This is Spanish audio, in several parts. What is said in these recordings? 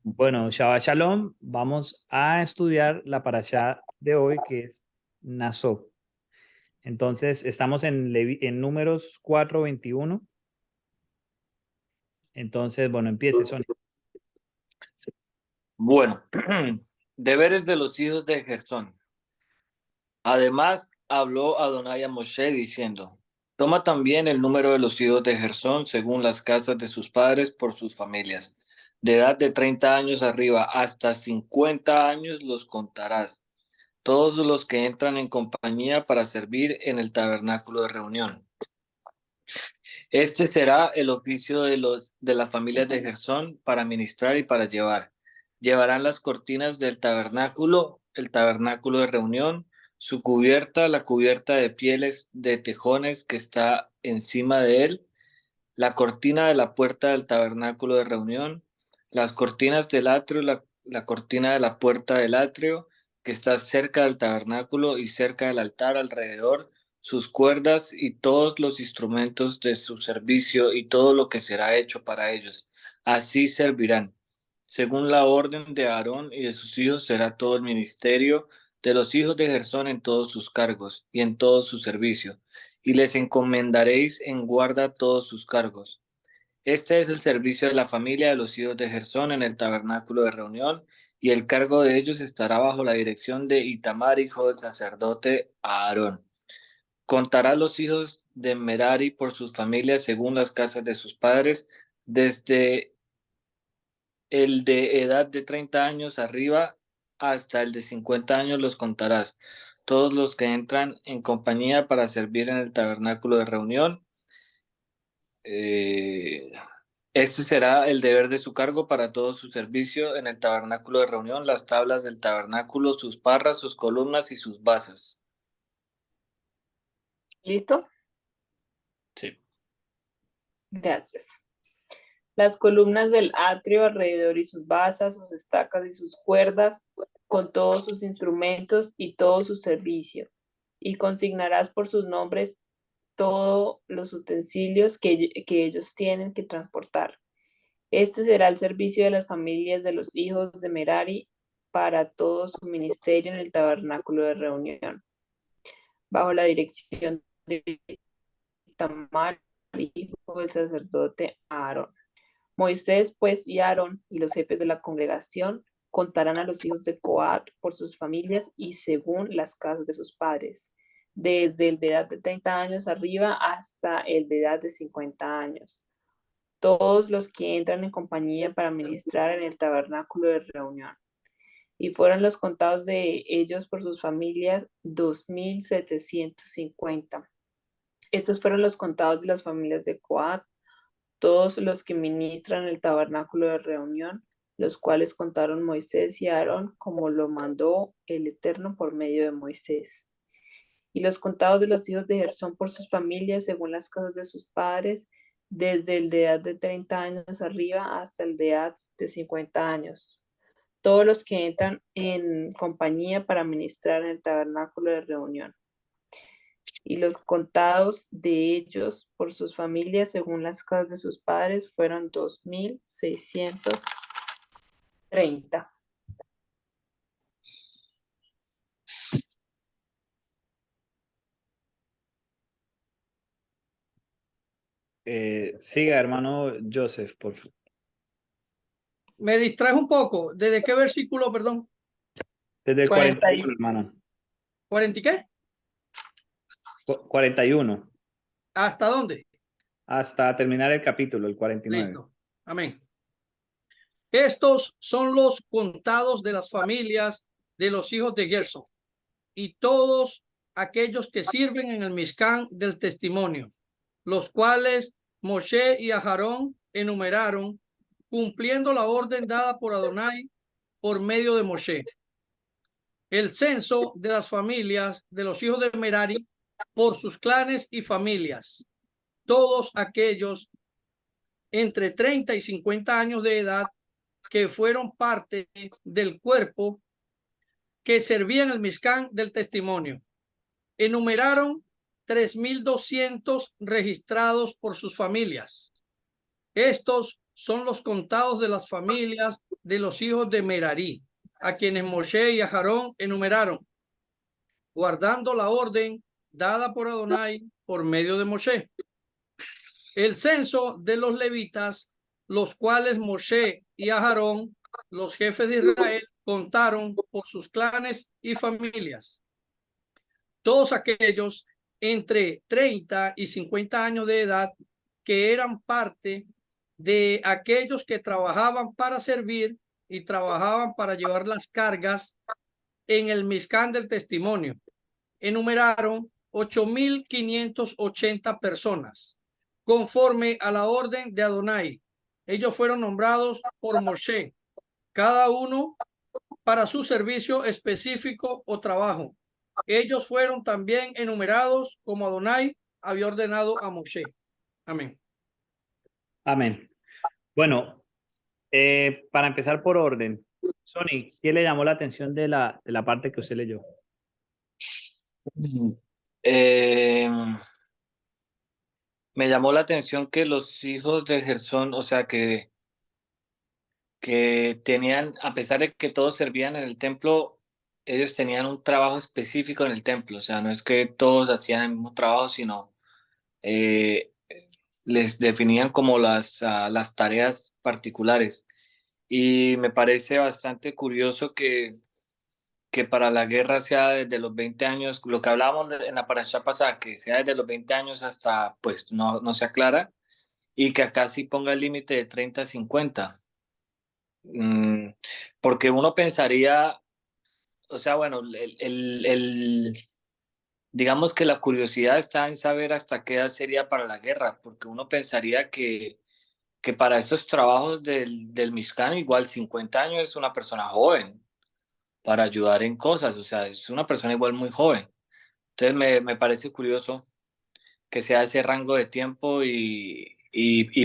Bueno, Shabbat Shalom, vamos a estudiar la parashá de hoy que es Naso. Entonces, estamos en Números 4:21. Entonces, bueno, empiece, Sonia. Bueno, deberes de los hijos de Gersón. Además, habló Adonai a Moshe diciendo: Toma también el número de los hijos de Gersón según las casas de sus padres por sus familias. De edad de 30 años arriba hasta 50 años los contarás. Todos los que entran en compañía para servir en el tabernáculo de reunión. Este será el oficio de las familias de Gersón para ministrar y para llevar. Llevarán las cortinas del tabernáculo, el tabernáculo de reunión, su cubierta, la cubierta de pieles de tejones que está encima de él, la cortina de la puerta del tabernáculo de reunión, las cortinas del atrio, la cortina de la puerta del atrio que está cerca del tabernáculo y cerca del altar alrededor, sus cuerdas y todos los instrumentos de su servicio y todo lo que será hecho para ellos. Así servirán. Según la orden de Aarón y de sus hijos será todo el ministerio de los hijos de Gersón en todos sus cargos y en todo su servicio, y les encomendaréis en guarda todos sus cargos. Este es el servicio de la familia de los hijos de Gersón en el tabernáculo de reunión, y el cargo de ellos estará bajo la dirección de Itamar, hijo del sacerdote Aarón. Contará los hijos de Merari por sus familias según las casas de sus padres, desde el de edad de 30 años arriba hasta el de 50 años los contarás. Todos los que entran en compañía para servir en el tabernáculo de reunión. Eh, Este será el deber de su cargo para todo su servicio en el tabernáculo de reunión, las tablas del tabernáculo, sus parras, sus columnas y sus bases. ¿Listo? Sí. Gracias. Las columnas del atrio alrededor y sus basas, sus estacas y sus cuerdas, con todos sus instrumentos y todo su servicio. Y consignarás por sus nombres todos los utensilios que ellos tienen que transportar. Este será el servicio de las familias de los hijos de Merari para todo su ministerio en el tabernáculo de reunión, bajo la dirección de Tamar, hijo del sacerdote Aarón. Moisés, pues, y Aarón y los jefes de la congregación contarán a los hijos de Coat por sus familias y según las casas de sus padres, desde el de edad de 30 años arriba hasta el de edad de 50 años. Todos los que entran en compañía para ministrar en el tabernáculo de reunión. Y fueron los contados de ellos por sus familias 2,750. Estos fueron los contados de las familias de Coat, todos los que ministran en el tabernáculo de reunión, los cuales contaron Moisés y Aarón como lo mandó el Eterno por medio de Moisés. Y los contados de los hijos de Gersón por sus familias, según las casas de sus padres, desde el de edad de 30 años arriba hasta el de edad de 50 años. Todos los que entran en compañía para ministrar en el tabernáculo de reunión. Y los contados de ellos por sus familias, según las casas de sus padres, fueron 2,630. Siga, hermano Joseph, por favor. Me distraes un poco. ¿Desde qué versículo, perdón? Desde el 41, hermano. ¿40 y qué? 41. ¿Hasta dónde? Hasta terminar el capítulo, el 49. Listo. Amén. Estos son los contados de las familias de los hijos de Gersón y todos aquellos que sirven en el Mishkan del testimonio, los cuales Moshe y Aarón enumeraron, cumpliendo la orden dada por Adonai por medio de Moshe. El censo de las familias de los hijos de Merari por sus clanes y familias, todos aquellos entre 30 y 50 años de edad que fueron parte del cuerpo que servía en el Mishkan del testimonio. Enumeraron 3,200 registrados por sus familias. Estos son los contados de las familias de los hijos de Merari, a quienes Moshe y Aarón enumeraron, guardando la orden dada por Adonai por medio de Moshe. El censo de los levitas, los cuales Moshe y Aarón, los jefes de Israel, contaron por sus clanes y familias. Todos aquellos entre 30 y 50 años de edad que eran parte de aquellos que trabajaban para servir y trabajaban para llevar las cargas en el Mizcán del Testimonio. Enumeraron 8,580 personas, conforme a la orden de Adonai. Ellos fueron nombrados por Moshe, cada uno para su servicio específico o trabajo. Ellos fueron también enumerados como Adonai había ordenado a Moshe. Amén. Amén. Bueno, para empezar por orden, Sony, ¿qué le llamó la atención de la parte que usted leyó? Me llamó la atención que los hijos de Gersón, o sea, que tenían, a pesar de que todos servían en el templo, ellos tenían un trabajo específico en el templo. O sea, no es que todos hacían el mismo trabajo, sino eh, les definían como las tareas particulares. Y me parece bastante curioso que para la guerra sea desde los 20 años, lo que hablábamos en la parasha pasada, que sea desde los 20 años hasta, pues no se aclara, y que acá sí ponga el límite de 30 a 50. Porque uno pensaría, o sea, bueno, digamos que la curiosidad está en saber hasta qué edad sería para la guerra, porque uno pensaría que para estos trabajos del Mishkan igual 50 años es una persona joven para ayudar en cosas, o sea, es una persona igual muy joven. Entonces me parece curioso que sea ese rango de tiempo y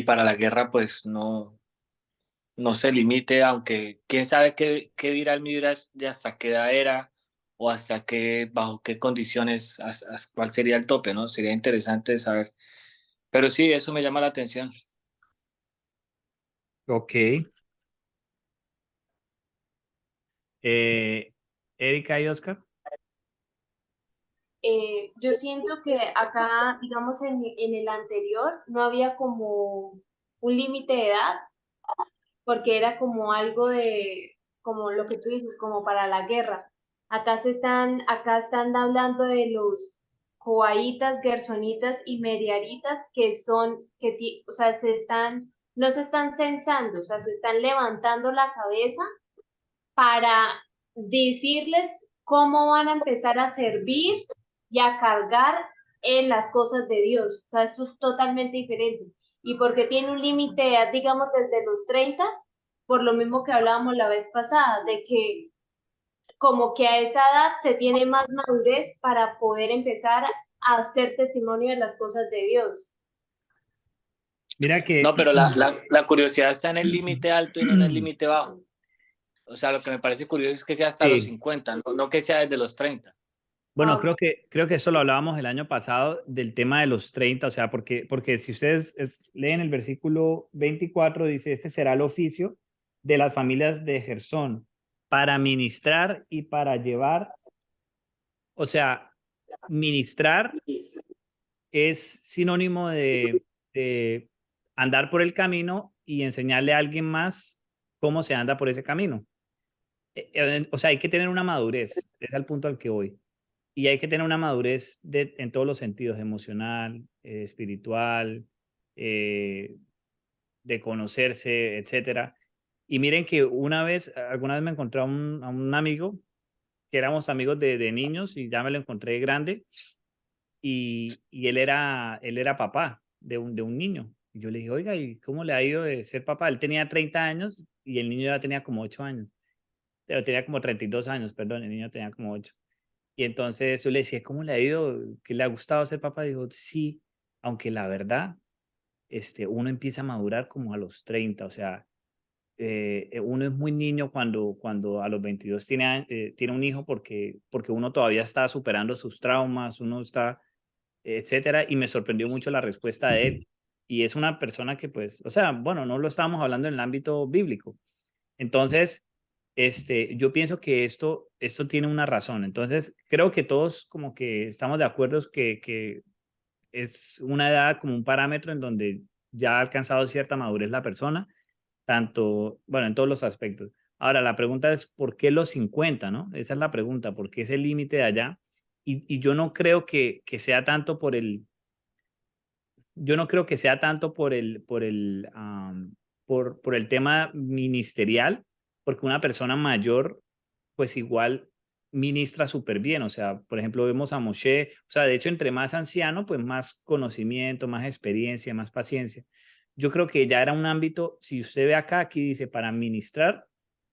para la guerra pues no se limite, aunque quién sabe qué dirá el Midrash de hasta qué edad era o hasta qué, bajo qué condiciones, cuál sería el tope, ¿no? Sería interesante saber. Pero sí, eso me llama la atención. Ok. Erika y Oscar. Yo siento que acá, digamos, en el anterior no había como un límite de edad, porque era como algo de, como lo que tú dices, como para la guerra. Acá están hablando de los joaitas, gersonitas y meriaritas que son, o sea, no se están censando, o sea, se están levantando la cabeza para decirles cómo van a empezar a servir y a cargar en las cosas de Dios. O sea, esto es totalmente diferente. Y porque tiene un límite, digamos, desde los 30, por lo mismo que hablábamos la vez pasada, de que como que a esa edad se tiene más madurez para poder empezar a hacer testimonio de las cosas de Dios. Mira que... No, pero la curiosidad está en el límite alto y no en el límite bajo. O sea, lo que me parece curioso es que sea hasta los Sí. 50, no que sea desde los 30. Bueno, creo que eso lo hablábamos el año pasado del tema de los 30, o sea, porque si ustedes leen el versículo 24, dice, este será el oficio de las familias de Gersón para ministrar y para llevar, o sea, ministrar es sinónimo de andar por el camino y enseñarle a alguien más cómo se anda por ese camino. O sea, hay que tener una madurez, es el punto al que voy. Y hay que tener una madurez en todos los sentidos, emocional, espiritual, de conocerse, etcétera. Y miren que alguna vez me encontré a un amigo, que éramos amigos de niños y ya me lo encontré grande, y él era papá de un niño. Y yo le dije, oiga, ¿y cómo le ha ido de ser papá? Él tenía 30 años y el niño ya tenía como 8 años. Tenía como 32 años, perdón, el niño tenía como 8. Y entonces yo le decía, ¿cómo le ha ido? ¿Qué le ha gustado ser papá? Dijo, sí, aunque la verdad, uno empieza a madurar como a los 30, o sea, uno es muy niño cuando a los 22 tiene un hijo porque uno todavía está superando sus traumas, uno está, etcétera, y me sorprendió mucho la respuesta de él. y es una persona que pues, o sea, bueno, no lo estábamos hablando en el ámbito bíblico. Entonces, yo pienso que esto tiene una razón. Entonces, creo que todos como que estamos de acuerdo que es una edad como un parámetro en donde ya ha alcanzado cierta madurez la persona, tanto, bueno, en todos los aspectos. Ahora, la pregunta es, ¿por qué los 50, no? Esa es la pregunta, ¿por qué ese límite de allá? Y yo no creo que sea tanto por yo no creo que sea tanto por el tema ministerial, porque una persona mayor, pues igual ministra súper bien. O sea, por ejemplo, vemos a Moshe, o sea, de hecho, entre más anciano, pues más conocimiento, más experiencia, más paciencia. Yo creo que ya era un ámbito, si usted ve acá, aquí dice para ministrar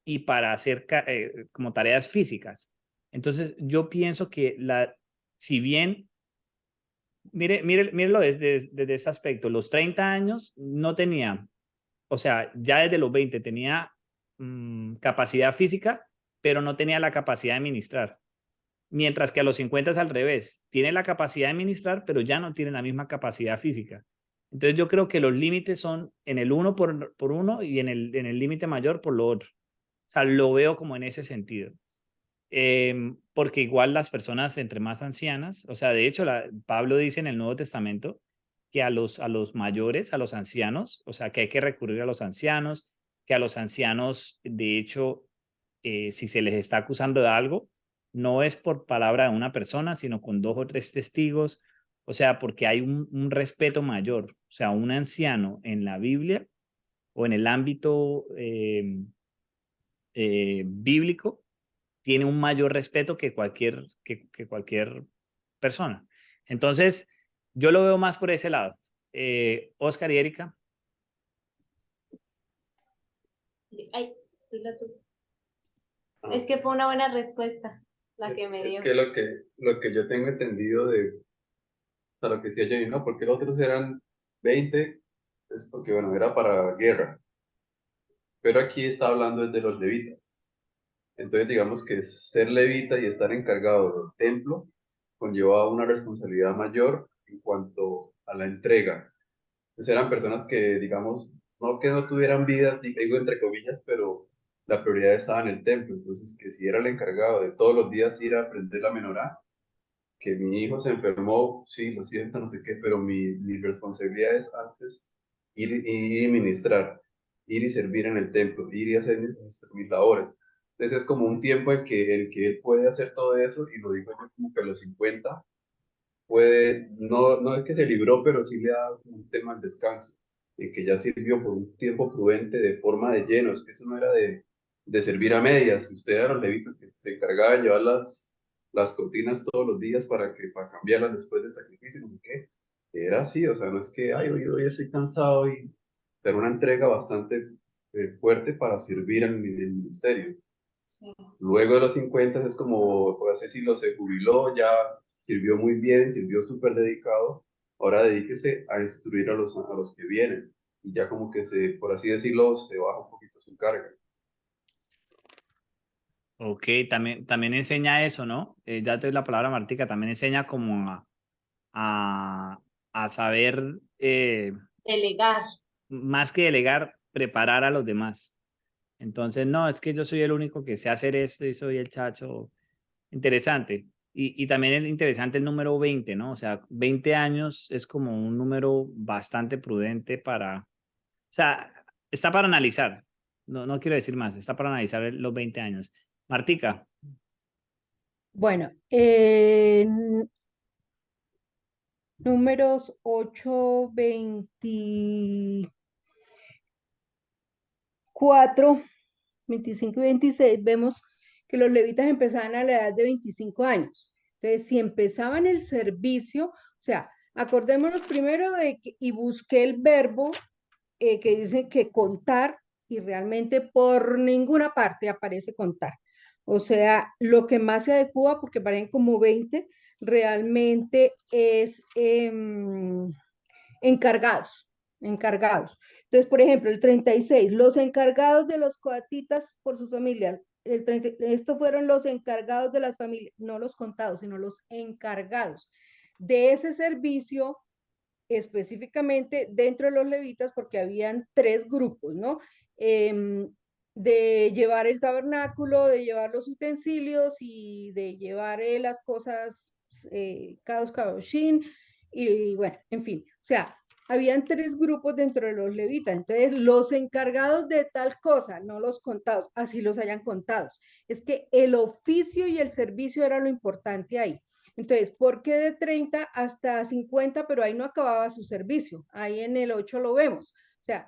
y para hacer como tareas físicas. Entonces, yo pienso que si bien mírelo desde este aspecto. Los 30 años no tenía, o sea, ya desde los 20 tenía capacidad física, pero no tenía la capacidad de administrar. Mientras que a los 50 es al revés. Tiene la capacidad de administrar, pero ya no tiene la misma capacidad física. Entonces yo creo que los límites son en el uno por uno y en el límite mayor por lo otro. O sea, lo veo como en ese sentido. Porque igual las personas entre más ancianas, o sea, de hecho, Pablo dice en el Nuevo Testamento que a los mayores, a los ancianos, o sea, que hay que recurrir a los ancianos, que a los ancianos, de hecho, si se les está acusando de algo, no es por palabra de una persona, sino con 2 o 3 testigos, o sea, porque hay un respeto mayor, o sea, un anciano en la Biblia o en el ámbito bíblico tiene un mayor respeto que cualquier persona. Entonces, yo lo veo más por ese lado. Oscar y Erika. Ay, dila tú. Es que fue una buena respuesta la que me dio. Es que lo que yo tengo entendido de, o sea, lo que decía Jenny, ¿no? Porque los otros eran 20, es porque, bueno, era para guerra. Pero aquí está hablando de los levitas. Entonces, digamos que ser levita y estar encargado del templo conllevaba una responsabilidad mayor en cuanto a la entrega. Entonces, eran personas que, digamos, no que no tuvieran vida, digo entre comillas, pero la prioridad estaba en el templo. Entonces, que si era el encargado de todos los días ir a aprender la menorá, que mi hijo se enfermó, sí, lo siento, no sé qué, pero mi responsabilidad es antes ir y ministrar, ir y servir en el templo, ir y hacer mis labores. Entonces es como un tiempo en que él puede hacer todo eso, y lo digo yo como que a los 50 puede, no es que se libró, pero sí le da un tema al descanso, en que ya sirvió por un tiempo prudente de forma de lleno. Es que eso no era de servir a medias. Usted era los levitas que se encargaba de llevar las cortinas todos los días para cambiarlas después del sacrificio, no sé qué. Era así, o sea, no es que, ay, hoy estoy cansado, y era una entrega bastante fuerte para servir en el ministerio. Sí. Luego de los 50 es como, por así decirlo, se jubiló, ya sirvió muy bien, sirvió súper dedicado. Ahora dedíquese a instruir a los que vienen. Y ya como que por así decirlo, se baja un poquito su carga. Ok, también enseña eso, ¿no? Ya te doy la palabra, Martica, también enseña como a, a saber, Delegar. más que delegar, preparar a los demás. Entonces, no, es que yo soy el único que sé hacer esto y soy el chacho. Interesante. Y también es interesante el número 20, ¿no? O sea, 20 años es como un número bastante prudente o sea, está para analizar. No quiero decir más, está para analizar los 20 años. Martica. Bueno, números 8, 24, 25 y 26, vemos que los levitas empezaban a la edad de 25 años. Entonces, si empezaban el servicio, o sea, acordémonos primero y busqué el verbo que dice que contar, y realmente por ninguna parte aparece contar. O sea, lo que más se adecua, porque parecen como 20, realmente es encargados, encargados. Entonces, por ejemplo, el 36, los encargados de los coatitas por sus familias. Estos fueron los encargados de las familias, no los contados, sino los encargados de ese servicio específicamente dentro de los levitas, porque habían 3 grupos, ¿no? De llevar el tabernáculo, de llevar los utensilios y de llevar las cosas, Kadosh Kadoshim, y bueno, en fin, o sea, habían 3 grupos dentro de los levitas. Entonces, los encargados de tal cosa, no los contados, así los hayan contados. Es que el oficio y el servicio era lo importante ahí. Entonces, ¿por qué de 30 hasta 50? Pero ahí no acababa su servicio. Ahí en el 8 lo vemos. O sea,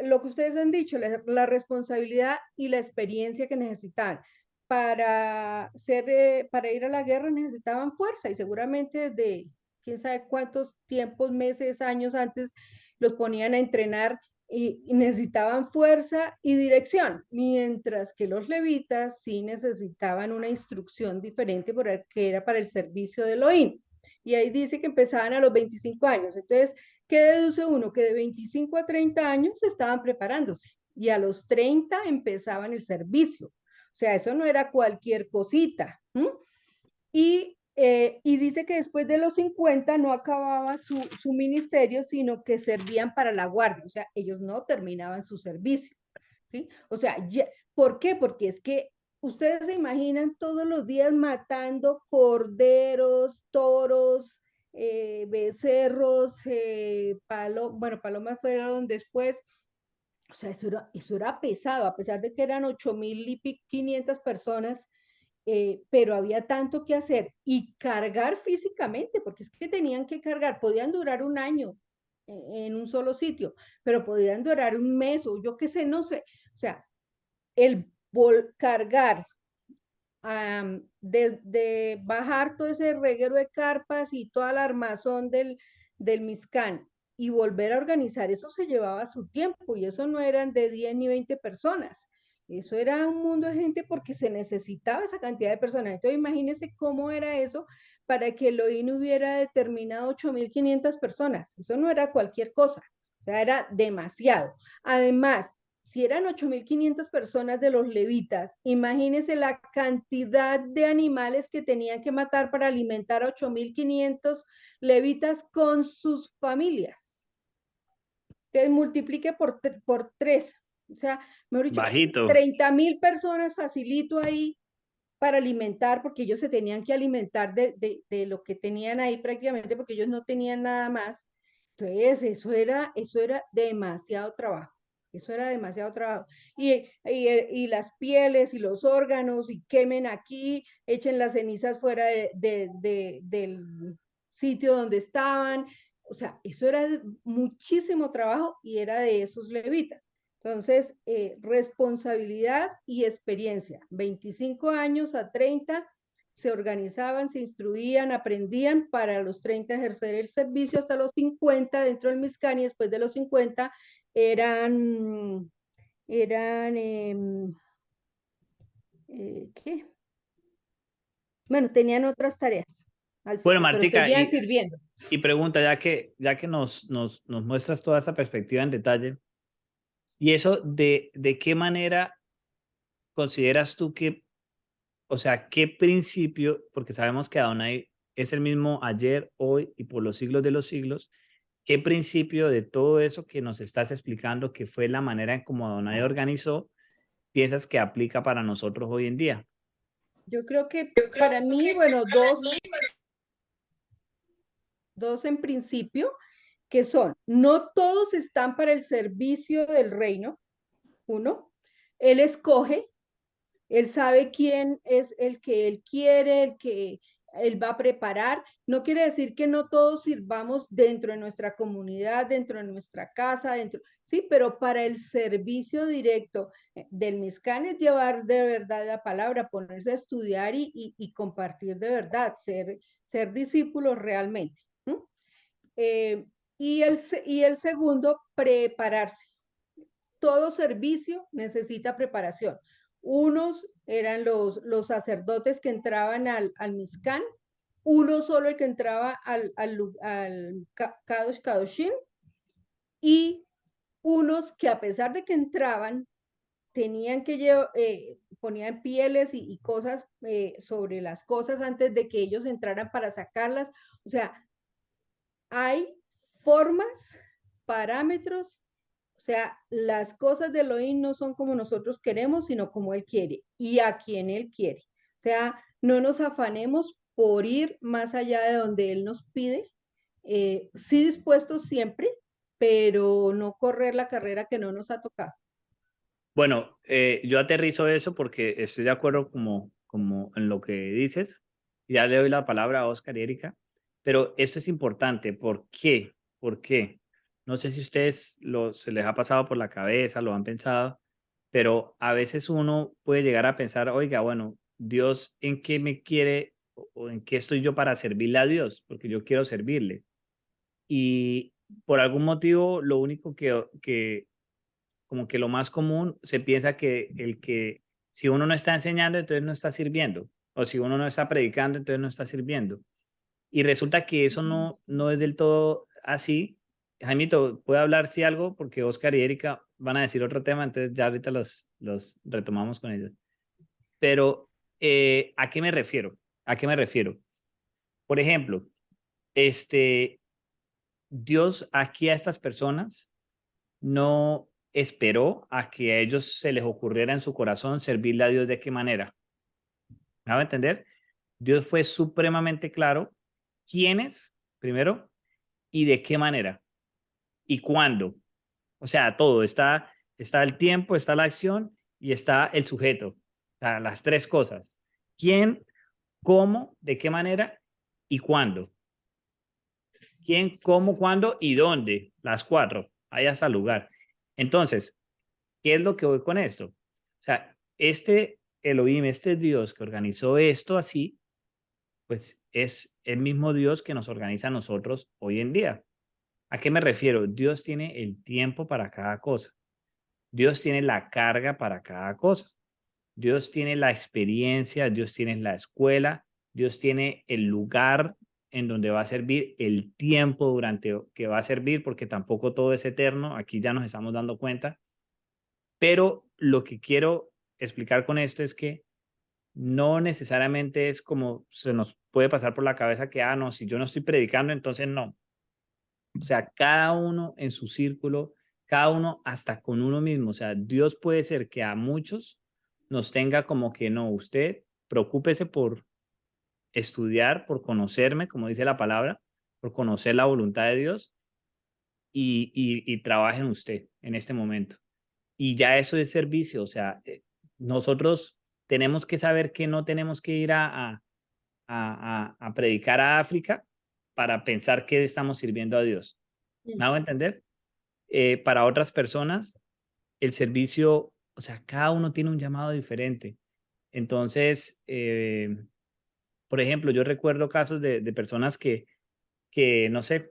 lo que ustedes han dicho, la responsabilidad y la experiencia que necesitaban. Para ir a la guerra necesitaban fuerza, y seguramente desde quién sabe cuántos tiempos, meses, años antes los ponían a entrenar y necesitaban fuerza y dirección, mientras que los levitas sí necesitaban una instrucción diferente porque era para el servicio de Elohim. Y ahí dice que empezaban a los 25 años. Entonces, ¿qué deduce uno? Que de 25 a 30 años estaban preparándose y a los 30 empezaban el servicio. O sea, eso no era cualquier cosita. Y dice que después de los 50 no acababa su ministerio, sino que servían para la guardia. O sea, ellos no terminaban su servicio, ¿sí? O sea, ¿por qué? Porque es que ustedes se imaginan todos los días matando corderos, toros, becerros, bueno, palomas fueron después. O sea, eso era pesado, a pesar de que eran 8.500 personas, pero había tanto que hacer y cargar físicamente, porque es que tenían que cargar, podían durar un año en un solo sitio, pero podían durar un mes o yo qué sé, no sé. O sea, el cargar, de bajar todo ese reguero de carpas y toda la armazón del Mizcán y volver a organizar, eso se llevaba su tiempo, y eso no eran de 10 ni 20 personas. Eso era un mundo de gente porque se necesitaba esa cantidad de personas. Entonces, imagínense cómo era eso para que Elohim hubiera determinado 8.500 personas. Eso no era cualquier cosa, o sea, era demasiado. Además, si eran 8.500 personas de los levitas, imagínense la cantidad de animales que tenían que matar para alimentar a 8.500 levitas con sus familias. Entonces, multiplique por 3. O sea, mejor dicho, Bajito. 30.000 personas facilito ahí para alimentar, porque ellos se tenían que alimentar de lo que tenían ahí prácticamente, porque ellos no tenían nada más. Entonces, eso era demasiado trabajo. Eso era demasiado trabajo. Y las pieles y los órganos, y quemen aquí, echen las cenizas fuera del sitio donde estaban. O sea, eso era muchísimo trabajo y era de esos levitas. Entonces, responsabilidad y experiencia. 25 años a 30 se organizaban, se instruían, aprendían, para los 30 ejercer el servicio, hasta los 50 dentro del Mizcán, y después de los 50 eran, ¿qué? Bueno, tenían otras tareas, Bueno, pero Martica, seguían sirviendo. y pregunta, ya que nos muestras toda esta perspectiva en detalle, ¿y eso de qué manera consideras tú que, o sea, qué principio, porque sabemos que Adonai es el mismo ayer, hoy y por los siglos de los siglos, qué principio de todo eso que nos estás explicando, que fue la manera en cómo Adonai organizó, piensas que aplica para nosotros hoy en día? Yo creo que para mí, bueno, dos en principio, que son: no todos están para el servicio del reino. Uno, él escoge, él sabe quién es el que él quiere, el que él va a preparar. No quiere decir que no todos sirvamos dentro de nuestra comunidad, dentro de nuestra casa, sí, pero para el servicio directo del Mizcán es llevar de verdad la palabra, ponerse a estudiar y compartir de verdad, ser discípulos realmente. Y el segundo, prepararse. Todo servicio necesita preparación. Unos eran los sacerdotes que entraban al Mizcán, uno solo el que entraba al Kadosh Kadoshim, y unos que, a pesar de que entraban, tenían que ponían pieles y cosas sobre las cosas antes de que ellos entraran para sacarlas. O sea, hay formas, parámetros, o sea, las cosas de Elohim no son como nosotros queremos, sino como Él quiere y a quien Él quiere. O sea, no nos afanemos por ir más allá de donde Él nos pide, sí dispuestos siempre, pero no correr la carrera que no nos ha tocado. Bueno, yo aterrizo eso porque estoy de acuerdo como en lo que dices. Ya le doy la palabra a Oscar y Erika, pero esto es importante. ¿Por qué? ¿Por qué? No sé si ustedes se les ha pasado por la cabeza, lo han pensado, pero a veces uno puede llegar a pensar, oiga, bueno, Dios, ¿en qué me quiere o en qué estoy yo para servirle a Dios? Porque yo quiero servirle. Y por algún motivo, lo único que como que lo más común, se piensa que si uno no está enseñando, entonces no está sirviendo, o si uno no está predicando, entonces no está sirviendo. Y resulta que eso no es del todo así. Jaimito, ¿puede hablar si algo? Porque Oscar y Erika van a decir otro tema, entonces ya ahorita los retomamos con ellos. Pero, ¿a qué me refiero? ¿A qué me refiero? Por ejemplo, Dios aquí a estas personas no esperó a que a ellos se les ocurriera en su corazón servirle a Dios de qué manera. ¿Me va a entender? Dios fue supremamente claro quiénes, primero, y de qué manera, y cuándo. O sea, todo. Está el tiempo, está la acción y está el sujeto. O sea, las tres cosas. ¿Quién, cómo, de qué manera y cuándo? ¿Quién, cómo, cuándo y dónde? Las cuatro. Ahí hasta el lugar. Entonces, ¿qué es lo que voy con esto? O sea, este Elohim, este Dios que organizó esto así, pues es el mismo Dios que nos organiza a nosotros hoy en día. ¿A qué me refiero? Dios tiene el tiempo para cada cosa. Dios tiene la carga para cada cosa. Dios tiene la experiencia, Dios tiene la escuela, Dios tiene el lugar en donde va a servir, el tiempo durante que va a servir, porque tampoco todo es eterno. Aquí ya nos estamos dando cuenta. Pero lo que quiero explicar con esto es que no necesariamente es como se nos puede pasar por la cabeza que, no, si yo no estoy predicando, entonces no. O sea, cada uno en su círculo, cada uno hasta con uno mismo. O sea, Dios puede ser que a muchos nos tenga como que no, usted preocúpese por estudiar, por conocerme, como dice la palabra, por conocer la voluntad de Dios y trabaje en usted en este momento. Y ya eso es servicio, o sea, nosotros tenemos que saber que no tenemos que ir a predicar a África para pensar que estamos sirviendo a Dios. ¿Me hago entender? Para otras personas, el servicio, o sea, cada uno tiene un llamado diferente. Entonces, por ejemplo, yo recuerdo casos de personas que no sé,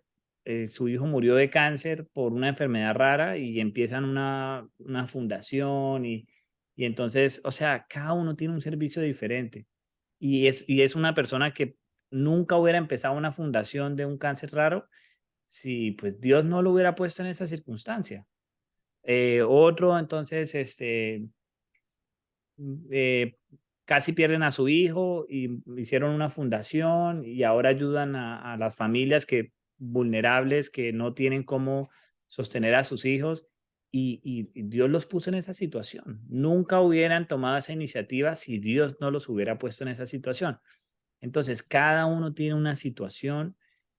su hijo murió de cáncer por una enfermedad rara y empiezan una fundación y entonces, o sea, cada uno tiene un servicio diferente y es una persona que nunca hubiera empezado una fundación de un cáncer raro si pues Dios no lo hubiera puesto en esa circunstancia. Otro, entonces, eh, casi pierden a su hijo y hicieron una fundación y ahora ayudan a las familias vulnerables que no tienen cómo sostener a sus hijos y Dios los puso en esa situación. Nunca hubieran tomado esa iniciativa si Dios no los hubiera puesto en esa situación. Entonces, cada uno tiene una situación,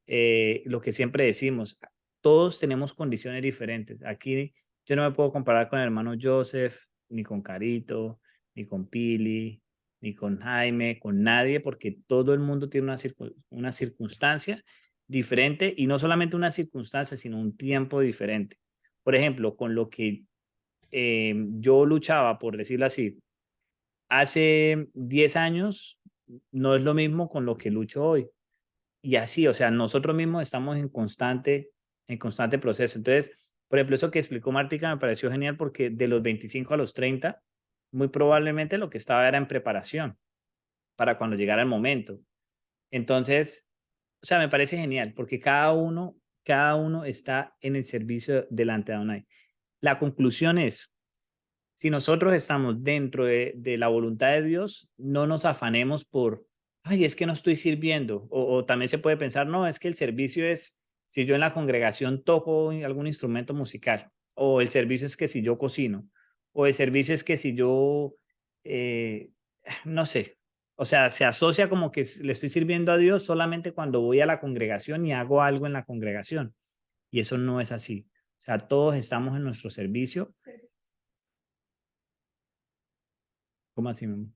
lo que siempre decimos, todos tenemos condiciones diferentes. Aquí yo no me puedo comparar con el hermano Joseph, ni con Carito, ni con Pili, ni con Jaime, con nadie, porque todo el mundo tiene una circunstancia diferente y no solamente una circunstancia, sino un tiempo diferente. Por ejemplo, con lo que yo luchaba, por decirlo así, hace 10 años, no es lo mismo con lo que lucho hoy. Y así, o sea, nosotros mismos estamos en constante proceso. Entonces, por ejemplo, eso que explicó Martica me pareció genial porque de los 25 a los 30, muy probablemente lo que estaba era en preparación para cuando llegara el momento. Entonces, o sea, me parece genial porque cada uno está en el servicio delante de Adonai. La conclusión es, si nosotros estamos dentro de la voluntad de Dios, no nos afanemos por, ay, es que no estoy sirviendo. O también se puede pensar, no, es que el servicio es si yo en la congregación toco algún instrumento musical, o el servicio es que si yo cocino, o el servicio es que si yo, no sé, o sea, se asocia como que le estoy sirviendo a Dios solamente cuando voy a la congregación y hago algo en la congregación. Y eso no es así. O sea, todos estamos en nuestro servicio. ¿Cómo así, mi amor?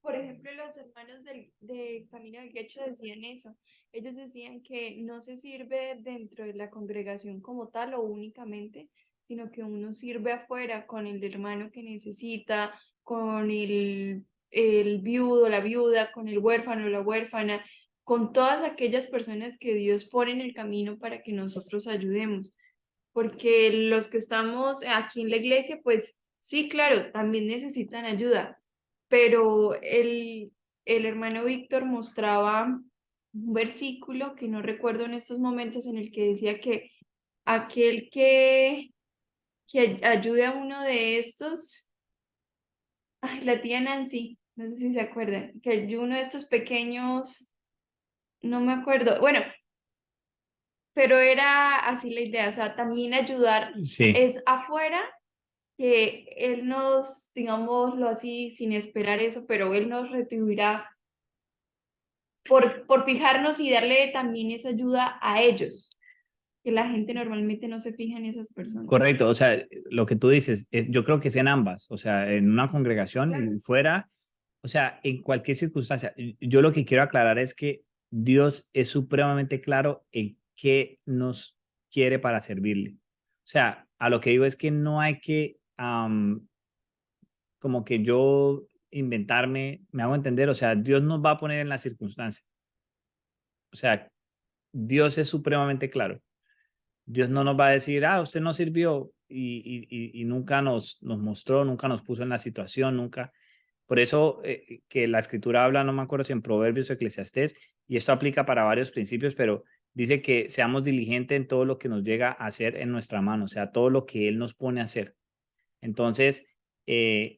Por ejemplo, los hermanos de Camino del Quecho decían eso. Ellos decían que no se sirve dentro de la congregación como tal o únicamente, sino que uno sirve afuera con el hermano que necesita, con el viudo, la viuda, con el huérfano, la huérfana, con todas aquellas personas que Dios pone en el camino para que nosotros ayudemos. Porque los que estamos aquí en la iglesia, pues sí, claro, también necesitan ayuda, pero el hermano Víctor mostraba un versículo que no recuerdo en estos momentos en el que decía que aquel que ayude a uno de estos, ay, la tía Nancy, no sé si se acuerdan, que ayude a uno de estos pequeños, no me acuerdo, bueno, pero era así la idea, o sea, también ayudar Sí, es afuera, que Él nos, digámoslo así, sin esperar eso, pero Él nos retribuirá por fijarnos y darle también esa ayuda a ellos, que la gente normalmente no se fija en esas personas. correcto. O sea, lo que tú dices, yo creo que es en ambas. O sea, en una congregación y fuera, o sea, en cualquier circunstancia. Yo lo que quiero aclarar es que Dios es supremamente claro en qué nos quiere para servirle. O sea, a lo que digo es que no hay que, como que yo inventarme, me hago entender, o sea, Dios nos va a poner en la circunstancia. O sea, Dios es supremamente claro. Dios no nos va a decir, usted no sirvió y nunca nos mostró, nunca nos puso en la situación, nunca. Por eso que la escritura habla, no me acuerdo si en Proverbios o Eclesiastés, y esto aplica para varios principios, pero dice que seamos diligentes en todo lo que nos llega a hacer en nuestra mano, o sea, todo lo que Él nos pone a hacer. Entonces,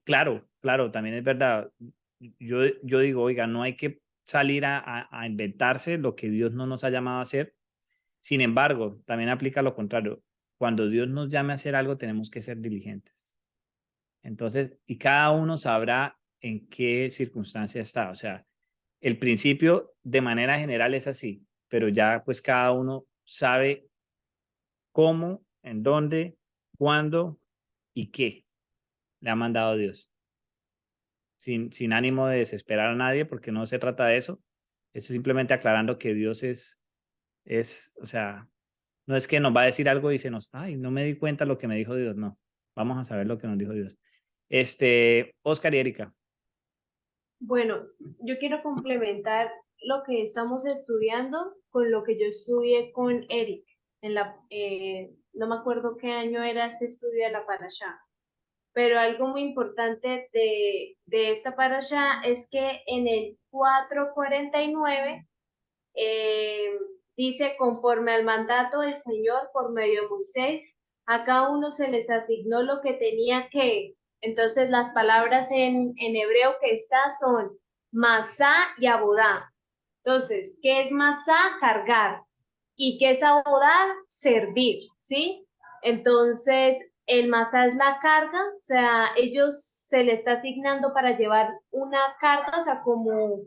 claro, también es verdad. Yo digo, oiga, no hay que salir a inventarse lo que Dios no nos ha llamado a hacer. Sin embargo, también aplica lo contrario. Cuando Dios nos llame a hacer algo, tenemos que ser diligentes. Entonces, y cada uno sabrá en qué circunstancia está. O sea, el principio de manera general es así, pero ya pues cada uno sabe cómo, en dónde, cuándo y qué le ha mandado Dios. Sin ánimo de desesperar a nadie, porque no se trata de eso. Es simplemente aclarando que Dios o sea, no es que nos va a decir algo y se nos, ay, no me di cuenta lo que me dijo Dios. No, vamos a saber lo que nos dijo Dios. Oscar y Erika. Bueno, yo quiero complementar lo que estamos estudiando con lo que yo estudié con Eric. No me acuerdo qué año era ese estudio de la Parashá, pero algo muy importante de esta Parashá es que en el 4:49 dice, conforme al mandato del Señor por medio de Moisés, a cada uno se les asignó lo que tenía que. Entonces las palabras en hebreo que está son masá y abodá. Entonces, ¿qué es masá? Cargar. ¿Y qué es abodá? Servir, ¿sí? Entonces, el masá es la carga, o sea, ellos se les está asignando para llevar una carga, o sea, como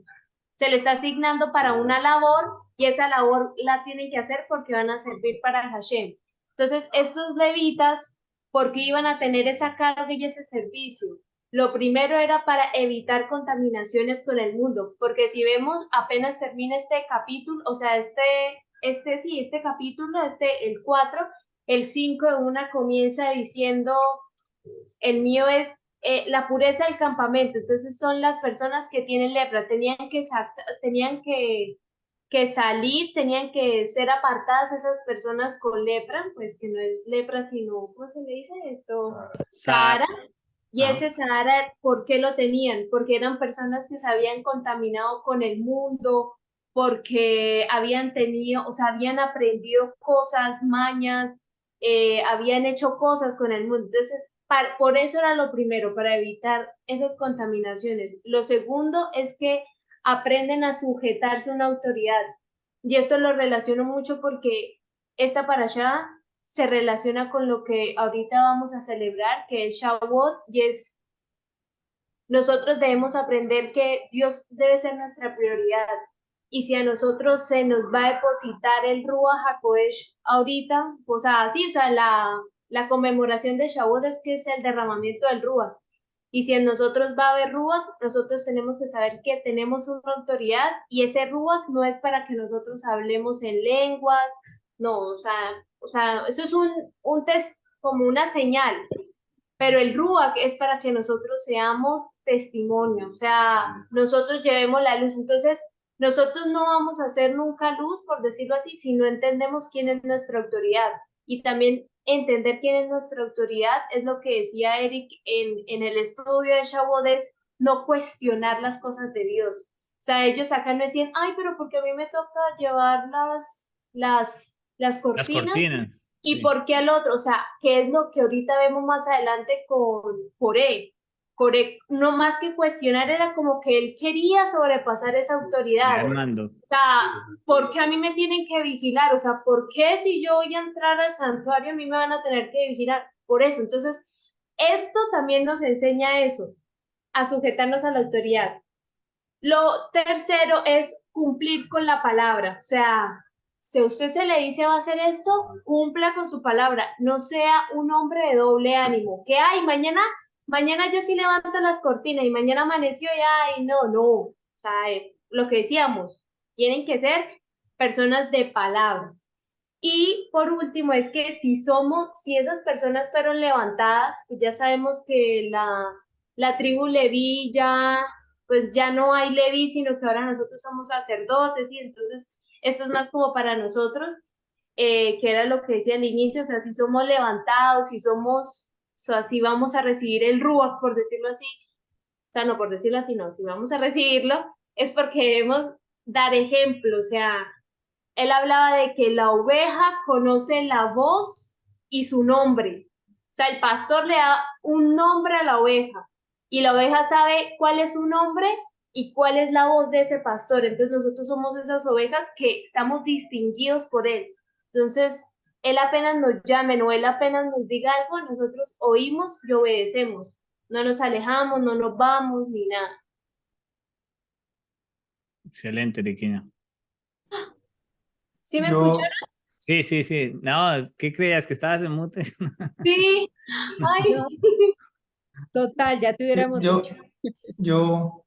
se les está asignando para una labor y esa labor la tienen que hacer porque van a servir para Hashem. Entonces, estos levitas, ¿por qué iban a tener esa carga y ese servicio? Lo primero era para evitar contaminaciones con el mundo, porque si vemos, apenas termina este capítulo, o sea, este capítulo, el 4, el 5 de una comienza diciendo, el mío es la pureza del campamento. Entonces son las personas que tienen lepra, tenían que salir, tenían que ser apartadas esas personas con lepra, pues que no es lepra, sino, ¿cómo se le dice esto? Sahara. Y ese Sahara, ¿por qué lo tenían? Porque eran personas que se habían contaminado con el mundo, porque habían tenido, o sea, habían aprendido cosas, mañas, habían hecho cosas con el mundo. Entonces, por eso era lo primero, para evitar esas contaminaciones. Lo segundo es que aprenden a sujetarse a una autoridad. Y esto lo relaciono mucho porque esta parashá se relaciona con lo que ahorita vamos a celebrar, que es Shavuot, y es, nosotros debemos aprender que Dios debe ser nuestra prioridad. Y si a nosotros se nos va a depositar el Ruach HaKodesh ahorita, o sea, sí, o sea, la conmemoración de Shavuot es que es el derramamiento del Ruach. Y si en nosotros va a haber Ruach, nosotros tenemos que saber que tenemos una autoridad y ese Ruach no es para que nosotros hablemos en lenguas, no, o sea, eso es un test, como una señal, pero el Ruach es para que nosotros seamos testimonio, o sea, nosotros llevemos la luz. Entonces, nosotros no vamos a hacer nunca luz, por decirlo así, si no entendemos quién es nuestra autoridad. Y también entender quién es nuestra autoridad es lo que decía Eric en el estudio de Shavuot, es no cuestionar las cosas de Dios. O sea, ellos acá no decían, ay, pero porque a mí me toca llevar las Las cortinas. cortinas. ¿Y Sí. por qué al otro? O sea, ¿qué es lo que ahorita vemos más adelante con Coré? Coré, no más que cuestionar, era como que él quería sobrepasar esa autoridad. Armando. O sea, ¿por qué a mí me tienen que vigilar? O sea, ¿por qué si yo voy a entrar al santuario a mí me van a tener que vigilar? Por eso, entonces, esto también nos enseña eso, a sujetarnos a la autoridad. Lo tercero es cumplir con la palabra, o sea, si a usted se le dice va a hacer esto, cumpla con su palabra, no sea un hombre de doble ánimo, que ay, mañana yo sí levanto las cortinas y mañana amaneció y ay, no, o sea, lo que decíamos, tienen que ser personas de palabras. Y por último es que si esas personas fueron levantadas, pues ya sabemos que la tribu Leví pues ya no hay Leví, sino que ahora nosotros somos sacerdotes, y entonces esto es más como para nosotros, que era lo que decía al inicio, o sea, si somos levantados, o sea, si vamos a recibir el Ruach, por decirlo así, o sea, no por decirlo así, no, si vamos a recibirlo, es porque debemos dar ejemplo, o sea, él hablaba de que la oveja conoce la voz y su nombre. O sea, el pastor le da un nombre a la oveja y la oveja sabe cuál es su nombre y cuál es la voz de ese pastor. Entonces nosotros somos esas ovejas que estamos distinguidos por él. Entonces, él apenas nos llame o él apenas nos diga algo, nosotros oímos y obedecemos. No nos alejamos, no nos vamos ni nada. Excelente, Riquina. ¿Sí me Yo, escucharon? Sí. No, ¿qué creías? ¿Que estabas en mute? Sí. Ay. No, total, ya te hubiéramos yo, dicho. yo,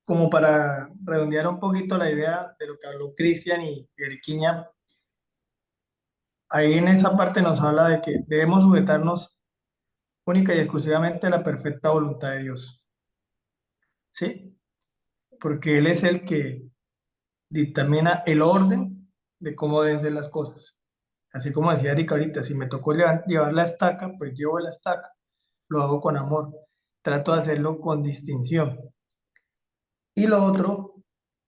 como para redondear un poquito la idea de lo que habló Cristian y Eriquiña, ahí en esa parte nos habla de que debemos sujetarnos única y exclusivamente a la perfecta voluntad de Dios, ¿sí? Porque Él es el que dictamina el orden de cómo deben ser las cosas. Así como decía Erika ahorita, si me tocó llevar la estaca, pues llevo la estaca, lo hago con amor, trato de hacerlo con distinción. Y lo otro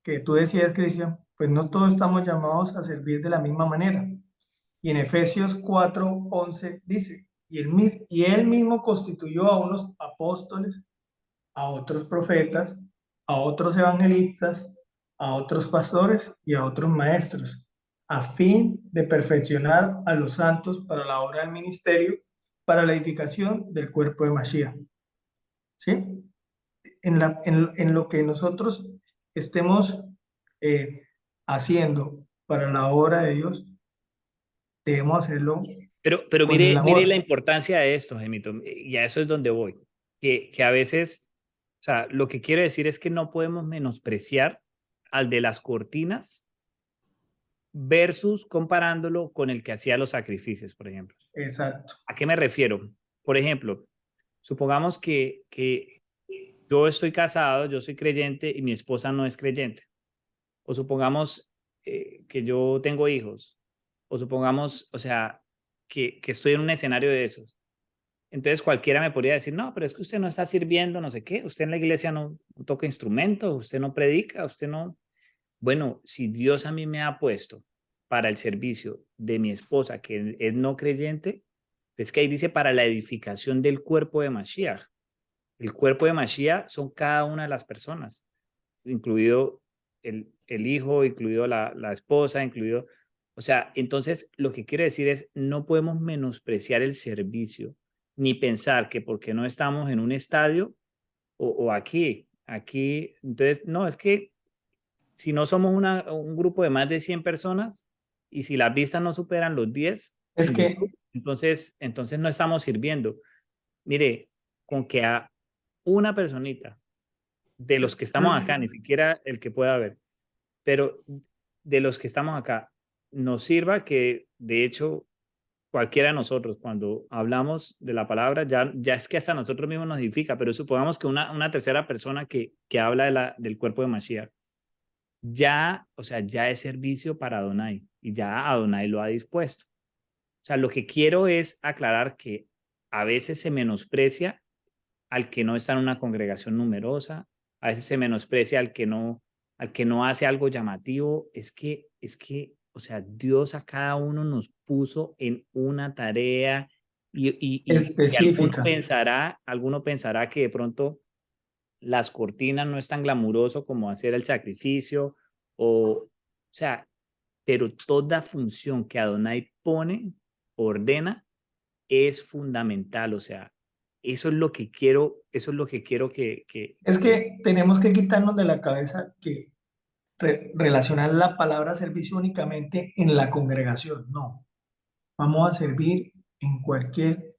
que tú decías, Cristian, pues no todos estamos llamados a servir de la misma manera. Y en Efesios 4:11 dice, y él mismo constituyó a unos apóstoles, a otros profetas, a otros evangelistas, a otros pastores y a otros maestros, a fin de perfeccionar a los santos para la obra del ministerio, para la edificación del cuerpo de Mashiach. ¿Sí? En lo que nosotros estemos haciendo para la obra de Dios, debemos hacerlo Pero con el mire la amor. importancia de esto, Gemito, y a eso es donde voy. Que a veces, o sea, lo que quiero decir es que no podemos menospreciar al de las cortinas versus comparándolo con el que hacía los sacrificios, por ejemplo. Exacto. ¿A qué me refiero? Por ejemplo, supongamos que yo estoy casado, yo soy creyente y mi esposa no es creyente. O supongamos que yo tengo hijos. O supongamos, o sea, que estoy en un escenario de esos. Entonces cualquiera me podría decir, no, pero es que usted no está sirviendo, no sé qué. Usted en la iglesia no toca instrumentos, usted no predica, usted no... Bueno, si Dios a mí me ha puesto para el servicio de mi esposa, que es no creyente, es que ahí dice para la edificación del cuerpo de Mashiach. El cuerpo de Mashiach son cada una de las personas, incluido el hijo, incluido la esposa, incluido... O O sea, entonces lo que quiero decir es, no podemos menospreciar el servicio, ni pensar que porque no estamos en un estadio o aquí, entonces, no, es que si no somos un grupo de más de 100 personas y si las vistas no superan los 10 Es en que, YouTube, entonces no estamos sirviendo. Mire, con que a una personita de los que estamos acá, ni siquiera el que pueda ver, pero de los que estamos acá, nos sirva que de hecho cualquiera de nosotros cuando hablamos de la palabra, ya es que hasta nosotros mismos nos edifica, pero supongamos que una tercera persona que habla del cuerpo de Mashiach, ya, o sea, ya es servicio para Adonai y ya Adonai lo ha dispuesto. O sea, lo que quiero es aclarar que a veces se menosprecia al que no está en una congregación numerosa, a veces se menosprecia al que no hace algo llamativo. O sea, Dios a cada uno nos puso en una tarea y específica. alguno pensará que de pronto las cortinas no es tan glamuroso como hacer el sacrificio o sea, pero toda función que Adonai pone, ordena, es fundamental. O sea, eso es lo que quiero Es que tenemos que quitarnos de la cabeza que relacionar la palabra servicio únicamente en la congregación. No, vamos a servir en cualquier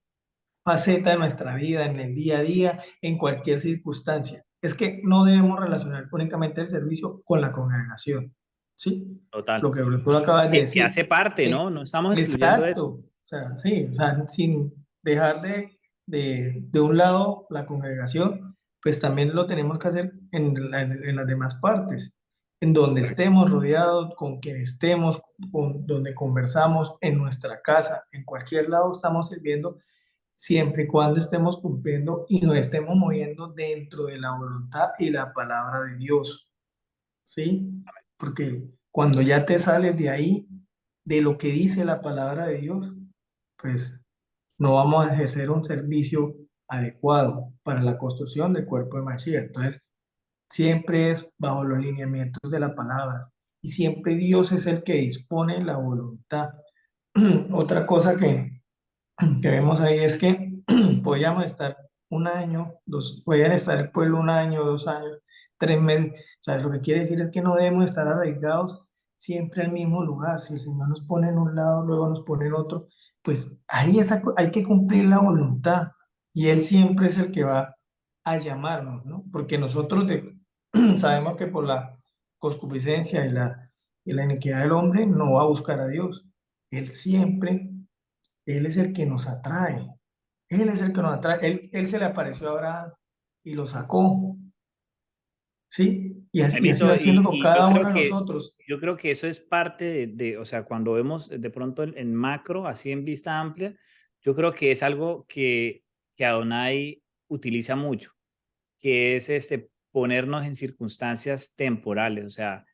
faceta de nuestra vida, en el día a día, en cualquier circunstancia. Es que no debemos relacionar únicamente el servicio con la congregación. ¿Sí? total, Lo que tú lo acabas de que decir. hace parte, ¿no? No estamos excluyendo Exacto. eso. O sea, sí, o sea, sin dejar de un lado la congregación, pues también lo tenemos que hacer en las demás partes, en donde estemos rodeados, con quien estemos, con donde conversamos, en nuestra casa, en cualquier lado estamos sirviendo, siempre y cuando estemos cumpliendo y nos estemos moviendo dentro de la voluntad y la palabra de Dios. ¿Sí? Porque cuando ya te sales de ahí, de lo que dice la palabra de Dios, pues no vamos a ejercer un servicio adecuado para la construcción del cuerpo de Mashiach. Entonces, siempre es bajo los lineamientos de la palabra y siempre Dios es el que dispone la voluntad. Otra cosa que vemos ahí es que podíamos estar un año, podían estar el pueblo un año, 2 años, 3 meses. ¿Sabes? Lo que quiere decir es que no debemos estar arraigados siempre al mismo lugar. Si el Señor nos pone en un lado, luego nos pone en otro, pues ahí hay que cumplir la voluntad. Y Él siempre es el que va a llamarnos, ¿no? Porque nosotros sabemos que por la concupiscencia y la iniquidad del hombre no va a buscar a Dios. Él siempre él es el que nos atrae. Él es el que nos atrae. Él se le apareció a Abraham y lo sacó. ¿Sí? Y así va Jaimito, haciendo con y cada uno de nosotros. yo creo que eso es parte o sea, cuando vemos de pronto en macro, así en vista amplia, yo creo que es algo que Adonai utiliza mucho, que es ponernos en circunstancias temporales. O sea,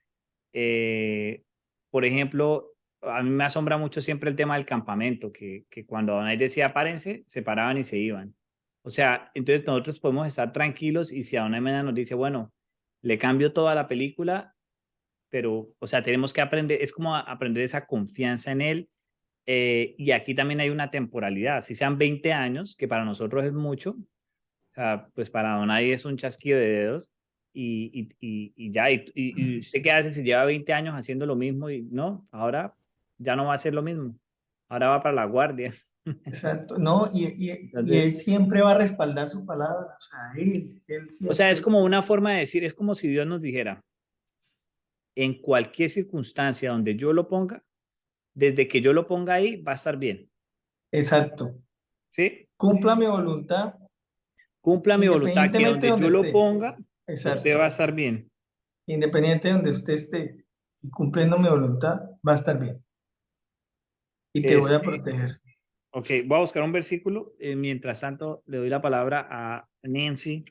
por ejemplo, a mí me asombra mucho siempre el tema del campamento, que cuando Adonai decía párense, se paraban y se iban. O sea, entonces nosotros podemos estar tranquilos y si Adonai mañana nos dice, bueno, le cambio toda la película, pero, o sea, tenemos que aprender, es como aprender esa confianza en él. Y aquí también hay una temporalidad, si sean 20 años, que para nosotros es mucho, o sea, pues para Donai es un chasquido de dedos y ya, y usted qué hace si lleva 20 años haciendo lo mismo y no, ahora ya no va a hacer lo mismo, ahora va para la guardia. Exacto. No, y él Entonces, siempre va a respaldar su palabra. O sea, él o sea, es siempre. como una forma de decir, es como si Dios nos dijera, en cualquier circunstancia donde yo lo ponga, desde que yo lo ponga ahí, va a estar bien. Exacto. ¿Sí? Cumpla mi voluntad Cumpla mi voluntad, que independientemente de donde donde yo lo esté. ponga, usted Exacto. va a estar bien. Independiente de donde usted esté y cumpliendo mi voluntad, va a estar bien. Y te voy a Este, proteger. ok, voy a buscar un versículo. Mientras tanto, le doy la palabra a Nancy.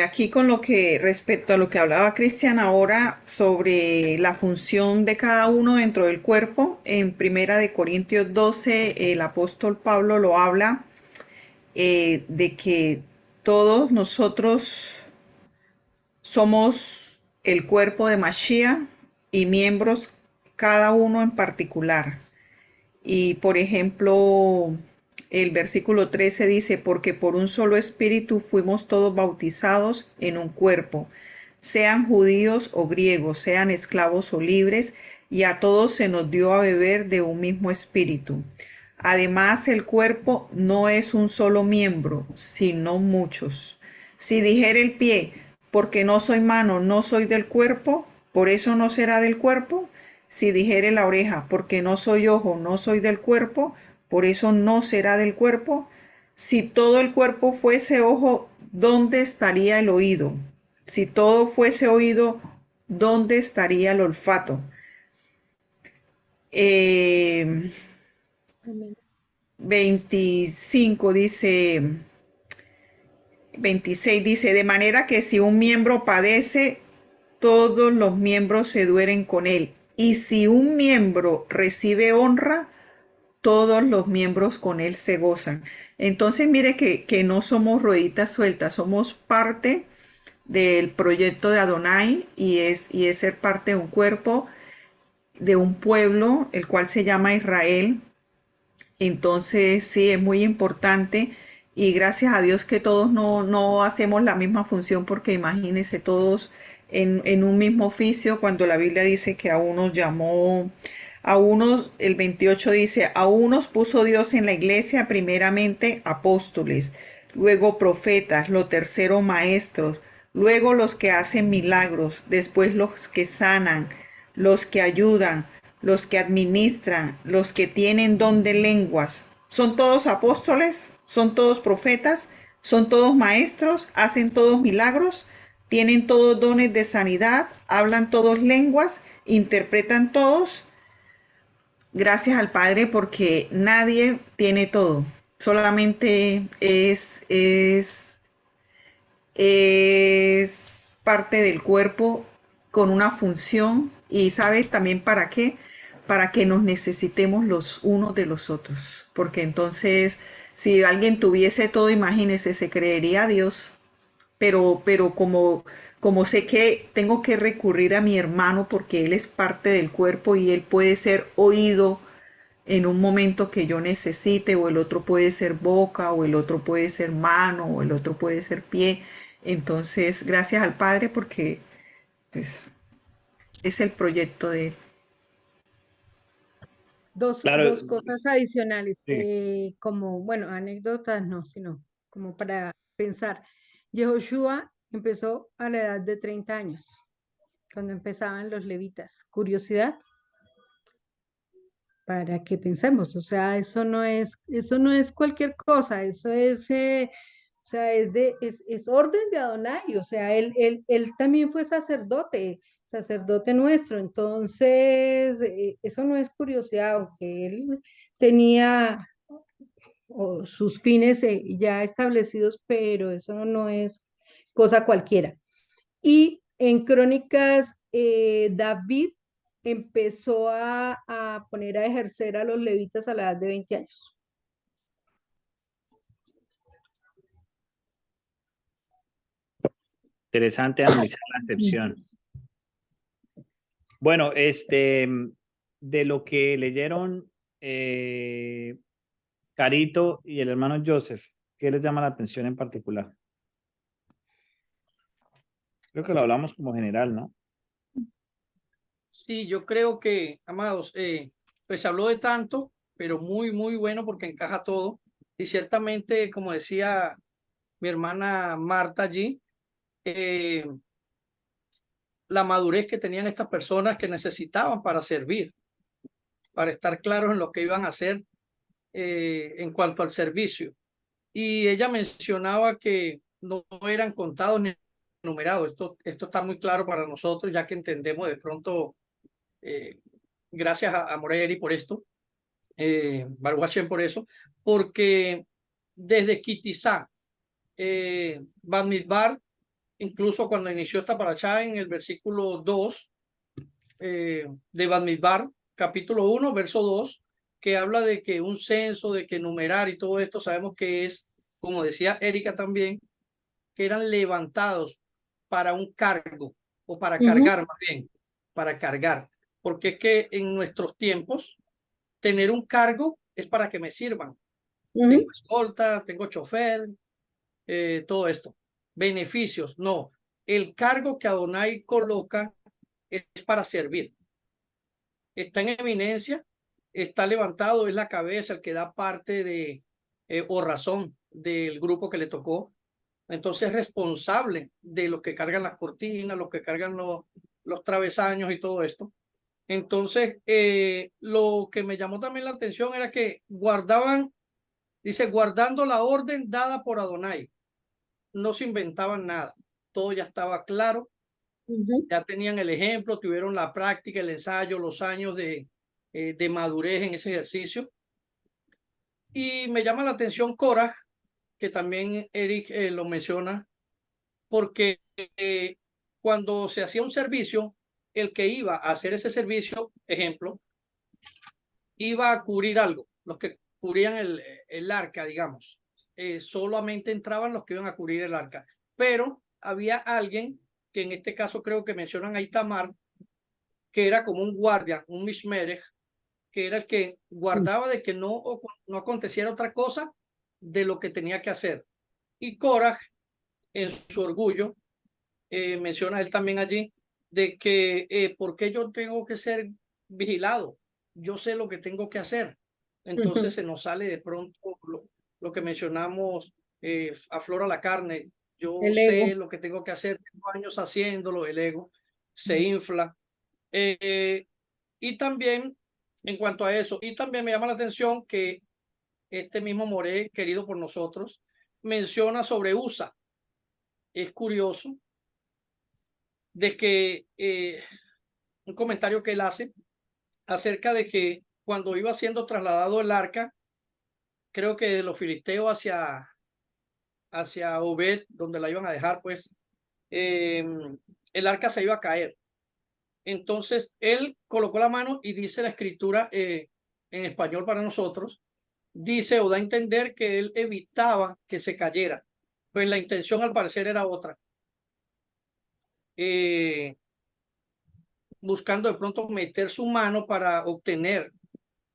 Aquí con lo que respecto a lo que hablaba Cristian ahora sobre la función de cada uno dentro del cuerpo, en Primera de Corintios 12 el apóstol Pablo lo habla de que todos nosotros somos el cuerpo de Mashiach y miembros, cada uno en particular. Y por ejemplo, el versículo 13 dice, porque por un solo espíritu fuimos todos bautizados en un cuerpo, sean judíos o griegos, sean esclavos o libres, y a todos se nos dio a beber de un mismo espíritu. Además, el cuerpo no es un solo miembro, sino muchos. Si dijere el pie, porque no soy mano, no soy del cuerpo, por eso no será del cuerpo. Si dijere la oreja, porque no soy ojo, no soy del cuerpo, por eso no será del cuerpo. Si todo el cuerpo fuese ojo, ¿dónde estaría el oído? Si todo fuese oído, ¿dónde estaría el olfato? 25 dice, 26 dice, de manera que si un miembro padece, todos los miembros se duelen con él. Y si un miembro recibe honra, todos los miembros con él se gozan. Entonces mire que no somos rueditas sueltas, somos parte del proyecto de Adonai y es ser parte de un cuerpo, de un pueblo, el cual se llama Israel. Entonces sí, es muy importante y gracias a Dios que todos no hacemos la misma función porque imagínense todos en un mismo oficio cuando la Biblia dice que a unos llamó, a unos, el 28 dice, a unos puso Dios en la iglesia primeramente apóstoles, luego profetas, lo tercero maestros, luego los que hacen milagros, después los que sanan, los que ayudan, los que administran, los que tienen don de lenguas. ¿Son todos apóstoles? ¿Son todos profetas? ¿Son todos maestros? ¿Hacen todos milagros? ¿Tienen todos dones de sanidad? ¿Hablan todos lenguas? ¿Interpretan todos? Gracias al Padre porque nadie tiene todo. Solamente es parte del cuerpo con una función y ¿sabe también para qué? Para que nos necesitemos los unos de los otros. Porque entonces, si alguien tuviese todo, imagínese, se creería a Dios. Pero como sé que tengo que recurrir a mi hermano porque él es parte del cuerpo y él puede ser oído en un momento que yo necesite, o el otro puede ser boca, o el otro puede ser mano, o el otro puede ser pie. Entonces, gracias al Padre porque pues, es el proyecto de él. Dos Claro, cosas adicionales, sí. como, bueno, anécdotas no, sino como para pensar. Yehoshua empezó a la edad de 30 años, cuando empezaban los levitas. Curiosidad para que pensemos, o sea, eso no es cualquier cosa, eso es, o sea, es orden de Adonai, o sea, él también fue sacerdote nuestro, entonces, eso no es curiosidad, aunque él tenía sus fines ya establecidos, pero eso no es cosa cualquiera. Y en Crónicas, David empezó a poner a ejercer a los levitas a la edad de 20 años. Interesante analizar la excepción. Bueno, de lo que leyeron Carito y el hermano Joseph, ¿qué les llama la atención en particular? Creo que lo hablamos como general, ¿no? Sí, yo creo que, amados, pues se habló de tanto, pero muy, muy bueno porque encaja todo. Y ciertamente, como decía mi hermana Marta allí, la madurez que tenían estas personas que necesitaban para servir, para estar claros en lo que iban a hacer en cuanto al servicio. Y ella mencionaba que no eran contados ni numerados. Esto está muy claro para nosotros, ya que entendemos de pronto, gracias a Moreri por esto, Baruch Hashem por eso, porque desde Kitizá, Bamidbar, incluso cuando inició esta parashá en el versículo 2 de Bamidbar, capítulo 1, verso 2, que habla de que un censo, de que numerar y todo esto, sabemos que es, como decía Erika también, que eran levantados para un cargo o para cargar más bien. para cargar, porque es que en nuestros tiempos tener un cargo es para que me sirvan. Tengo escolta, tengo chofer, todo esto. Beneficios, no. El cargo que Adonai coloca es para servir. Está en eminencia, está levantado, es la cabeza, el que da parte de o razón del grupo que le tocó. Entonces es responsable de los que cargan las cortinas, los que cargan los travesaños y todo esto. Entonces, lo que me llamó también la atención era que guardaban, dice, guardando la orden dada por Adonai. No se inventaban nada. Todo ya estaba claro. Ya tenían el ejemplo, tuvieron la práctica, el ensayo, los años de madurez en ese ejercicio. Y me llama la atención Korah, que también Eric lo menciona, porque cuando se hacía un servicio, el que iba a hacer ese servicio, ejemplo, iba a cubrir algo, los que cubrían el arca, digamos. Solamente entraban los que iban a cubrir el arca, pero había alguien, que en este caso creo que mencionan a Itamar, que era como un guardia, un mishmerech, que era el que guardaba de que no aconteciera otra cosa de lo que tenía que hacer. Y Korah, en su orgullo, menciona él también allí, de que ¿por qué yo tengo que ser vigilado? Yo sé lo que tengo que hacer. Entonces se nos sale de pronto lo que mencionamos, aflora la carne. Yo El sé ego. lo que tengo que hacer, tengo años haciéndolo, el ego se infla. Y también, en cuanto a eso, y también me llama la atención que este mismo Moré, querido por nosotros, menciona sobre USA. Es curioso de que un comentario que él hace acerca de que cuando iba siendo trasladado el arca, creo que de los filisteos hacia Obed, donde la iban a dejar, pues el arca se iba a caer. Entonces él colocó la mano y dice la escritura en español para nosotros, dice o da a entender que él evitaba que se cayera, pues la intención al parecer era otra. Buscando de pronto meter su mano para obtener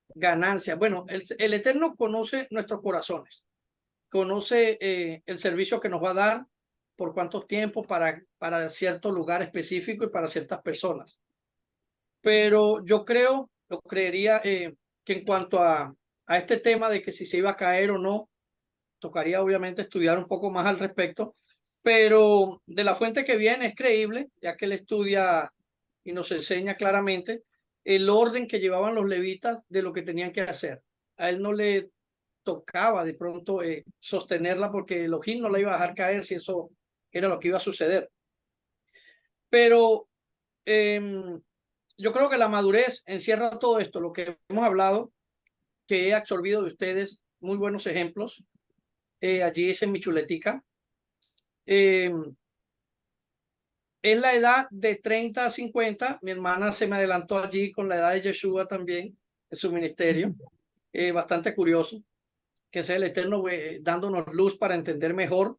ganancias. Bueno, el Eterno conoce nuestros corazones, conoce el servicio que nos va a dar, por cuánto tiempo, para cierto lugar específico y para ciertas personas. Pero yo creería que en cuanto a este tema de que si se iba a caer o no, tocaría obviamente estudiar un poco más al respecto, pero de la fuente que viene es creíble, ya que él estudia y nos enseña claramente el orden que llevaban los levitas de lo que tenían que hacer. A él no le tocaba de pronto sostenerla porque Elohim no la iba a dejar caer si eso era lo que iba a suceder. Pero yo creo que la madurez encierra todo esto, lo que hemos hablado, que he absorbido de ustedes, muy buenos ejemplos. Allí es en mi chuletica. Es la edad de 30 a 50. Mi hermana se me adelantó allí con la edad de Yeshua también, en su ministerio. Bastante curioso, que sea el Eterno dándonos luz para entender mejor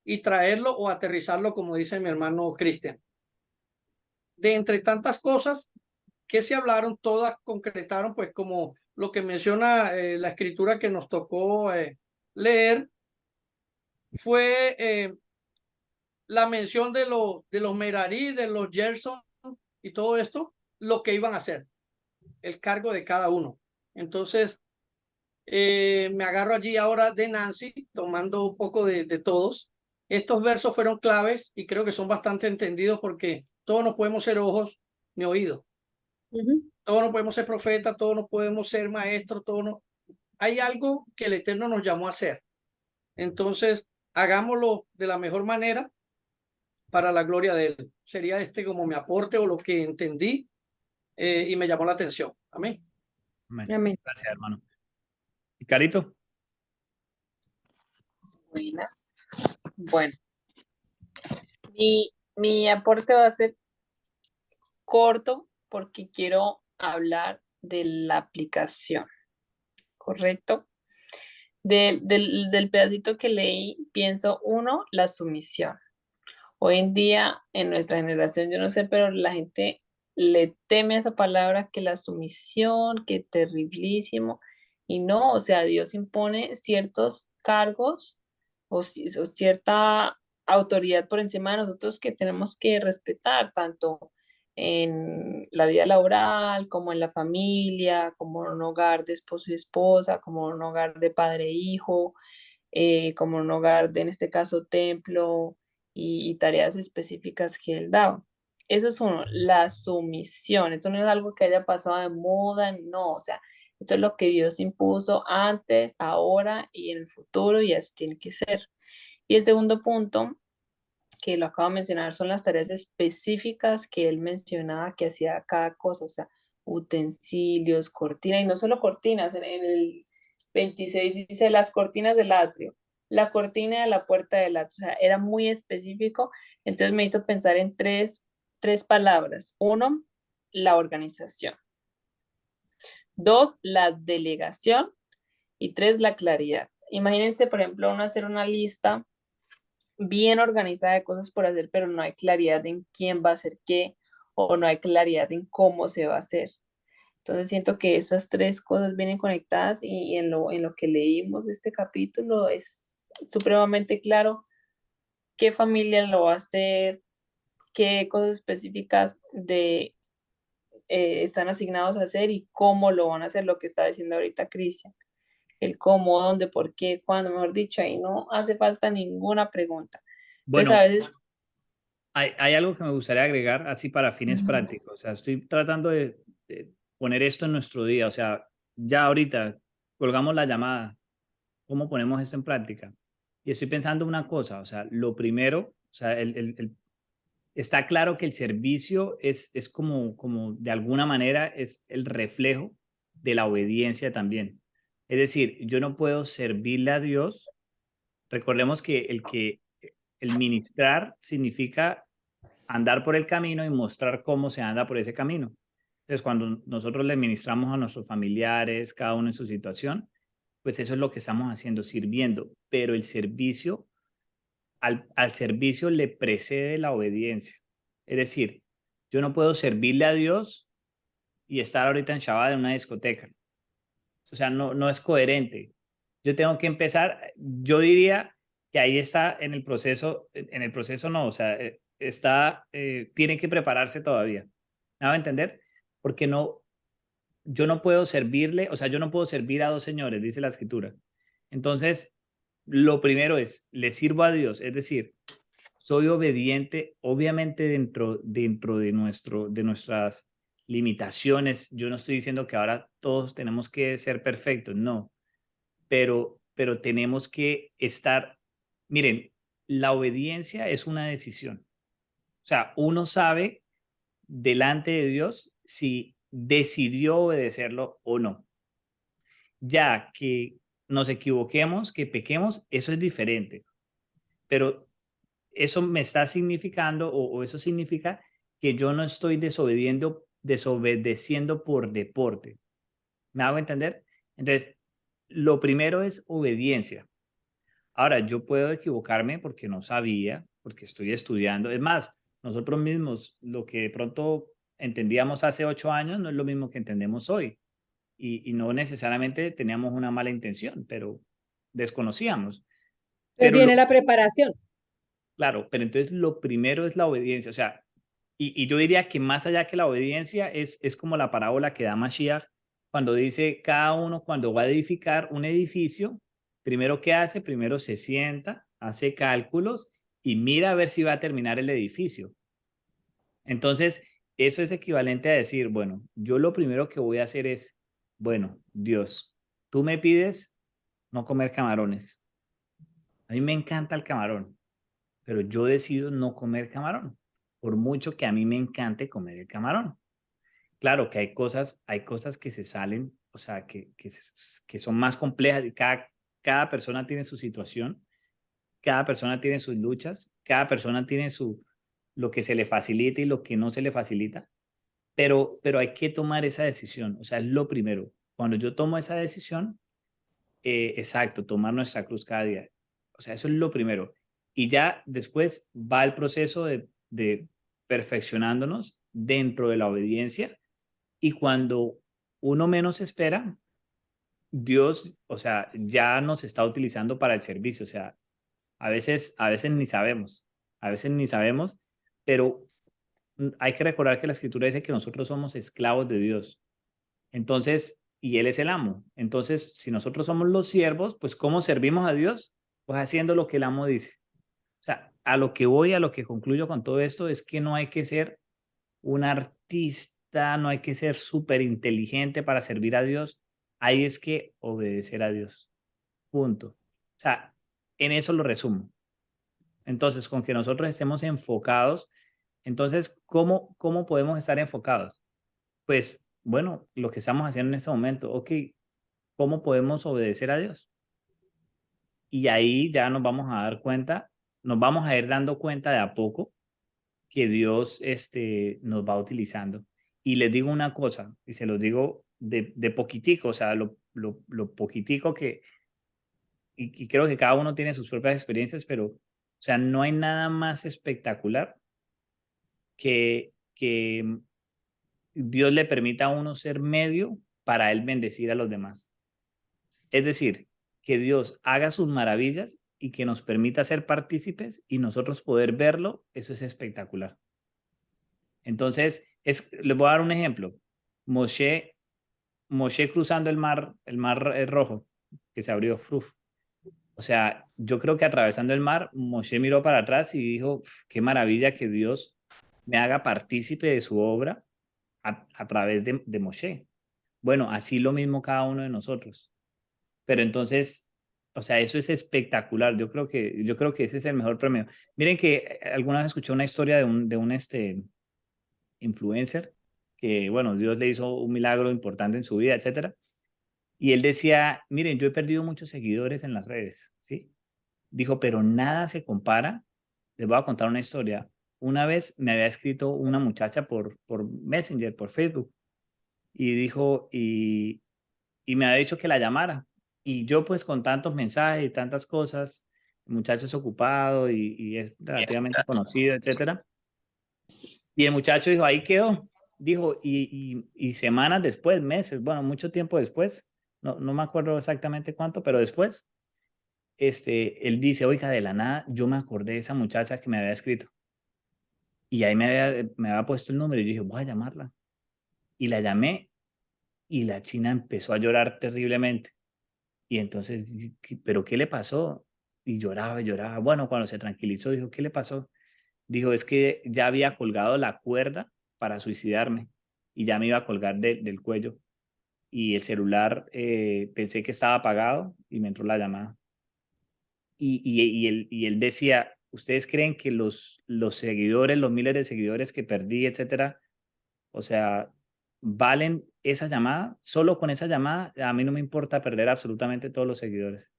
y traerlo o aterrizarlo, como dice mi hermano Cristian. De entre tantas cosas que se hablaron, todas concretaron, pues como lo que menciona la escritura que nos tocó leer, fue la mención de los Merari, de los Gerson y todo esto, lo que iban a hacer, el cargo de cada uno. Entonces, me agarro allí ahora de Nancy, tomando un poco de todos. Estos versos fueron claves y creo que son bastante entendidos porque todos no podemos ser ojos ni oídos. Todos no podemos ser profetas, todos no podemos ser maestros, todos no. Hay algo que el Eterno nos llamó a hacer. Entonces, hagámoslo de la mejor manera para la gloria de Él. Sería este como mi aporte o lo que entendí y me llamó la atención. Amén. Amén. Gracias, hermano. ¿Y Carito? Buenas. Bueno, mi aporte va a ser corto porque quiero hablar de la aplicación, ¿correcto? Del pedacito que leí, pienso, uno, la sumisión. Hoy en día, en nuestra generación, yo no sé, pero la gente le teme a esa palabra que la sumisión, que terriblísimo. Y no, o sea, Dios impone ciertos cargos o cierta autoridad por encima de nosotros que tenemos que respetar, tanto en la vida laboral, como en la familia, como en un hogar de esposo y esposa, como en un hogar de padre e hijo, como en un hogar de, en este caso, templo y tareas específicas que él daba. Eso es uno, la sumisión. Eso no es algo que haya pasado de moda, no, o sea, eso es lo que Dios impuso antes, ahora y en el futuro, y así tiene que ser. Y el segundo punto, que lo acabo de mencionar, son las tareas específicas que él mencionaba que hacía cada cosa, o sea, utensilios, cortinas, y no solo cortinas, en el 26 dice las cortinas del atrio, la cortina de la puerta del atrio, o sea, era muy específico, entonces me hizo pensar en tres palabras. Uno, la organización. Dos, la delegación. Y tres, la claridad. Imagínense, por ejemplo, uno hacer una lista bien organizada de cosas por hacer, pero no hay claridad en quién va a hacer qué o no hay claridad en cómo se va a hacer. Entonces siento que esas tres cosas vienen conectadas y en lo que leímos de este capítulo es supremamente claro qué familia lo va a hacer, qué cosas específicas están asignados a hacer y cómo lo van a hacer, lo que está diciendo ahorita Cristian. El cómo, dónde, por qué, cuándo, mejor dicho, ahí no hace falta ninguna pregunta. Entonces Bueno, a veces... hay algo que me gustaría agregar así para fines prácticos. O sea, estoy tratando de poner esto en nuestro día. O sea, ya ahorita colgamos la llamada. ¿Cómo ponemos esto en práctica? Y estoy pensando una cosa. O sea, lo primero, o sea, está claro que el servicio es como de alguna manera es el reflejo de la obediencia también. Es decir, yo no puedo servirle a Dios. Recordemos que el ministrar significa andar por el camino y mostrar cómo se anda por ese camino. Entonces, cuando nosotros le ministramos a nuestros familiares, cada uno en su situación, pues eso es lo que estamos haciendo, sirviendo. Pero el servicio, al servicio le precede la obediencia. Es decir, yo no puedo servirle a Dios y estar ahorita en Shabbat en una discoteca. O sea, no es coherente. Yo tengo que empezar, yo diría que ahí está en el proceso no, o sea, tiene que prepararse todavía. ¿Me va a entender? Porque yo no puedo servirle, o sea, yo no puedo servir a dos señores, dice la escritura. Entonces, lo primero es, le sirvo a Dios, es decir, soy obediente, obviamente dentro de nuestras limitaciones. Yo no estoy diciendo que ahora todos tenemos que ser perfectos, no, pero tenemos que estar, miren, la obediencia es una decisión. O sea, uno sabe delante de Dios si decidió obedecerlo o no. Ya que nos equivoquemos, que pequemos, eso es diferente. Pero eso me está significando o eso significa que yo no estoy desobedeciendo por deporte. ¿Me hago entender? Entonces, lo primero es obediencia. Ahora, yo puedo equivocarme porque no sabía, porque estoy estudiando. Es más, nosotros mismos, lo que de pronto entendíamos hace 8 años, no es lo mismo que entendemos hoy. Y no necesariamente teníamos una mala intención, pero desconocíamos. Entonces Pero viene la preparación. claro, pero entonces lo primero es la obediencia. O sea, y yo diría que más allá que la obediencia es como la parábola que da Mashiach cuando dice cada uno cuando va a edificar un edificio, primero ¿qué hace? Primero se sienta, hace cálculos y mira a ver si va a terminar el edificio. Entonces, eso es equivalente a decir, bueno, yo lo primero que voy a hacer es, bueno, Dios, tú me pides no comer camarones. A mí me encanta el camarón, pero yo decido no comer camarón, por mucho que a mí me encante comer el camarón. Claro que hay cosas que se salen, o sea, que son más complejas y cada persona tiene su situación, cada persona tiene sus luchas, cada persona tiene lo que se le facilita y lo que no se le facilita, pero hay que tomar esa decisión, o sea, es lo primero. Cuando yo tomo esa decisión, exacto, tomar nuestra cruz cada día. O sea, eso es lo primero. Y ya después va el proceso de perfeccionándonos dentro de la obediencia, y cuando uno menos espera, Dios, o sea, ya nos está utilizando para el servicio. O sea, a veces a veces ni sabemos, pero hay que recordar que la escritura dice que nosotros somos esclavos de Dios. Entonces, y Él es el amo. Entonces, si nosotros somos los siervos, pues ¿cómo servimos a Dios? Pues haciendo lo que el amo dice. O sea, a lo que voy, a lo que concluyo con todo esto es que no hay que ser un artista, no hay que ser súper inteligente para servir a Dios. Hay es que obedecer a Dios. Punto. O sea, en eso lo resumo. Entonces, con que nosotros estemos enfocados, entonces, ¿cómo podemos estar enfocados? Pues, bueno, lo que estamos haciendo en este momento, ok, ¿cómo podemos obedecer a Dios? Y ahí ya nos vamos a dar cuenta, nos vamos a ir dando cuenta de a poco que Dios nos va utilizando. Y les digo una cosa, y se los digo de poquitico, o sea, lo poquitico que, y creo que cada uno tiene sus propias experiencias, pero, o sea, no hay nada más espectacular que Dios le permita a uno ser medio para él bendecir a los demás. Es decir, que Dios haga sus maravillas y que nos permita ser partícipes y nosotros poder verlo, eso es espectacular. Entonces, les voy a dar un ejemplo. Moshe cruzando el mar rojo, que se abrió. O sea, yo creo que atravesando el mar, Moshe miró para atrás y dijo, qué maravilla que Dios me haga partícipe de su obra a través de Moshe. Bueno, así lo mismo cada uno de nosotros. Pero entonces, o sea, eso es espectacular. Yo creo que ese es el mejor premio. Miren que alguna vez escuché una historia de un influencer que, bueno, Dios le hizo un milagro importante en su vida, etcétera. Y él decía, miren, yo he perdido muchos seguidores en las redes, ¿sí? Dijo, pero nada se compara. Les voy a contar una historia. Una vez me había escrito una muchacha por Messenger, por Facebook, y dijo, y me había dicho que la llamara. Y yo pues con tantos mensajes y tantas cosas, el muchacho es ocupado y es relativamente conocido, etcétera. Y el muchacho dijo, ahí quedó. Dijo, y semanas después, meses, bueno, mucho tiempo después, no me acuerdo exactamente cuánto, pero después, él dice, oiga, de la nada, yo me acordé de esa muchacha que me había escrito. Y ahí me había puesto el número y yo dije, voy a llamarla. Y la llamé y la china empezó a llorar terriblemente. Y entonces, ¿pero qué le pasó? Y lloraba y lloraba. Bueno, cuando se tranquilizó, dijo, ¿qué le pasó? Dijo, es que ya había colgado la cuerda para suicidarme y ya me iba a colgar del cuello. Y el celular pensé que estaba apagado y me entró la llamada. Y él decía, ¿ustedes creen que los seguidores, los miles de seguidores que perdí, etcétera, o sea, valen esa llamada? Solo con esa llamada, a mí no me importa perder absolutamente todos los seguidores.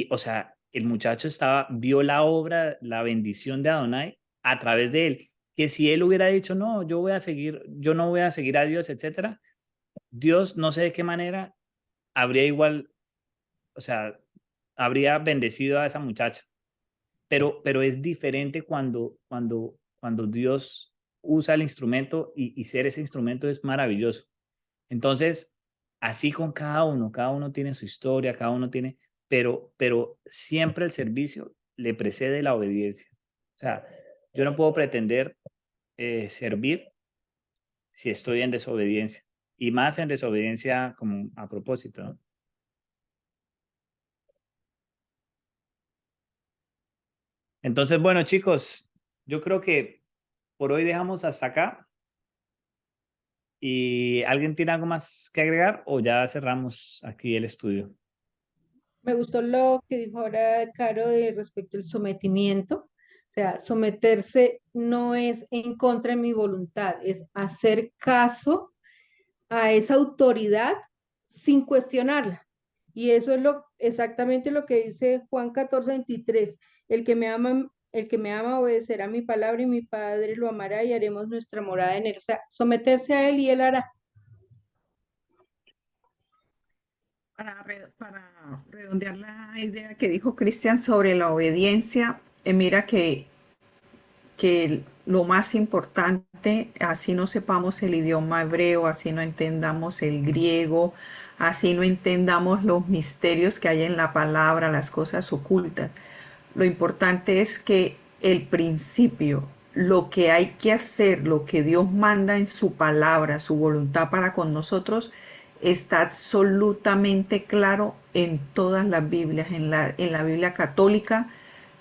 O sea, el muchacho vio la obra, la bendición de Adonai a través de él, que si él hubiera dicho, no, yo no voy a seguir a Dios, etcétera, Dios, no sé de qué manera, habría igual, o sea, habría bendecido a esa muchacha. Pero es diferente cuando Dios usa el instrumento y ser ese instrumento es maravilloso. Entonces, así con cada uno tiene su historia, cada uno tiene, pero siempre el servicio le precede la obediencia. O sea, yo no puedo pretender servir si estoy en desobediencia, y más en desobediencia como a propósito, ¿no? Entonces, bueno, chicos, yo creo que por hoy dejamos hasta acá. ¿Y alguien tiene algo más que agregar o ya cerramos aquí el estudio? Me gustó lo que dijo ahora Caro de respecto al sometimiento. O sea, someterse no es en contra de mi voluntad, es hacer caso a esa autoridad sin cuestionarla. Y eso es exactamente lo que dice Juan 14:23. El que me ama obedecerá mi palabra y mi Padre lo amará y haremos nuestra morada en él. O sea, someterse a él y él hará. Para redondear la idea que dijo Cristian sobre la obediencia, mira que lo más importante, así no sepamos el idioma hebreo, así no entendamos el griego, así no entendamos los misterios que hay en la palabra, las cosas ocultas. Lo importante es que el principio, lo que hay que hacer, lo que Dios manda en su palabra, su voluntad para con nosotros, está absolutamente claro en todas las Biblias. En la Biblia católica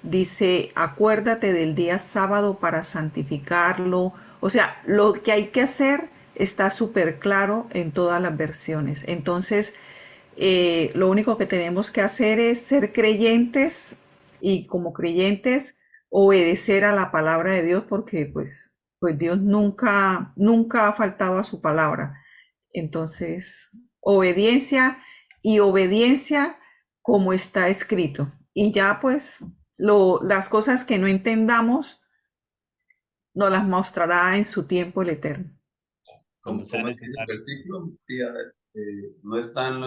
dice, acuérdate del día sábado para santificarlo. O sea, lo que hay que hacer está súper claro en todas las versiones. Entonces, lo único que tenemos que hacer es ser creyentes y como creyentes obedecer a la palabra de Dios porque pues Dios nunca ha faltado a su palabra. Entonces, obediencia y obediencia como está escrito. Y ya pues las cosas que no entendamos nos las mostrará en su tiempo el Eterno. Como dice el versículo, tía, no está en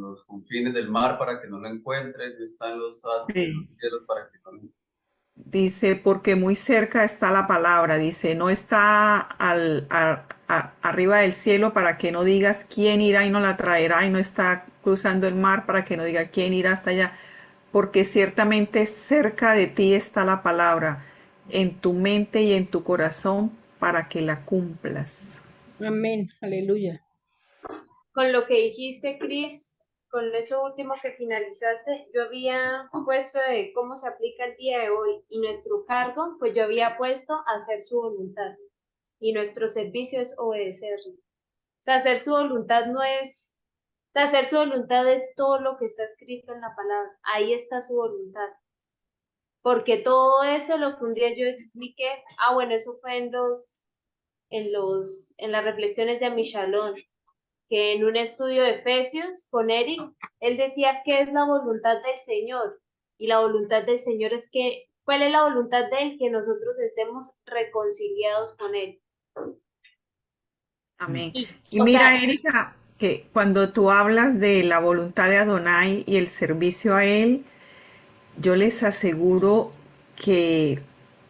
los confines del mar para que no lo encuentres, no está en los cielos para que no lo encuentres. Dice, porque muy cerca está la palabra, dice, no está arriba del cielo para que no digas quién irá y no la traerá, y no está cruzando el mar para que no diga quién irá hasta allá, porque ciertamente cerca de ti está la palabra, en tu mente y en tu corazón para que la cumplas. Amén, aleluya. Con lo que dijiste, Cris, con eso último que finalizaste, yo había puesto de cómo se aplica el día de hoy y nuestro cargo, pues yo había puesto hacer su voluntad y nuestro servicio es obedecerle. O sea, hacer su voluntad no es, o sea, hacer su voluntad es todo lo que está escrito en la palabra, ahí está su voluntad. Porque todo eso, lo que un día yo expliqué, bueno, eso fue en las reflexiones de Amishalón, que en un estudio de Efesios con Eric, él decía que es la voluntad del Señor. Y la voluntad del Señor es que, ¿cuál es la voluntad de Él? Que nosotros estemos reconciliados con Él. Amén. Y mira, Erika, que cuando tú hablas de la voluntad de Adonai y el servicio a Él, yo les aseguro que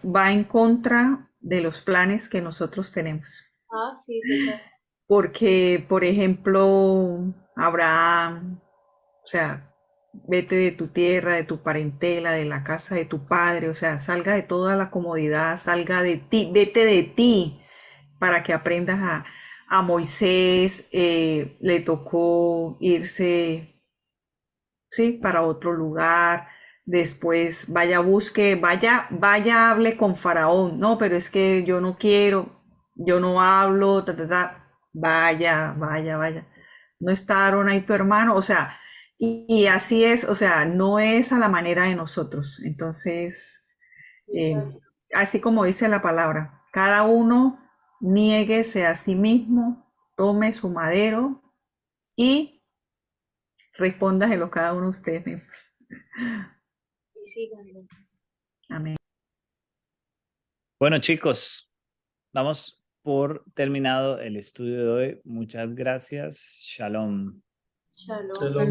va en contra de los planes que nosotros tenemos. Sí, total. Porque, por ejemplo, Abraham, o sea, vete de tu tierra, de tu parentela, de la casa de tu padre, o sea, salga de toda la comodidad, salga de ti, vete de ti, para que aprendas a Moisés, le tocó irse, sí, para otro lugar. Después vaya, hable con Faraón. No, pero es que yo no quiero, yo no hablo, Vaya. No está Aarón ahí tu hermano, o sea, y así es, o sea, no es a la manera de nosotros. Entonces, así como dice la palabra, cada uno niéguese a sí mismo, tome su madero y respóndaselo cada uno de ustedes mismos. Y síganlo. Amén. Bueno, chicos, damos por terminado el estudio de hoy. Muchas gracias. Shalom. Shalom. Shalom.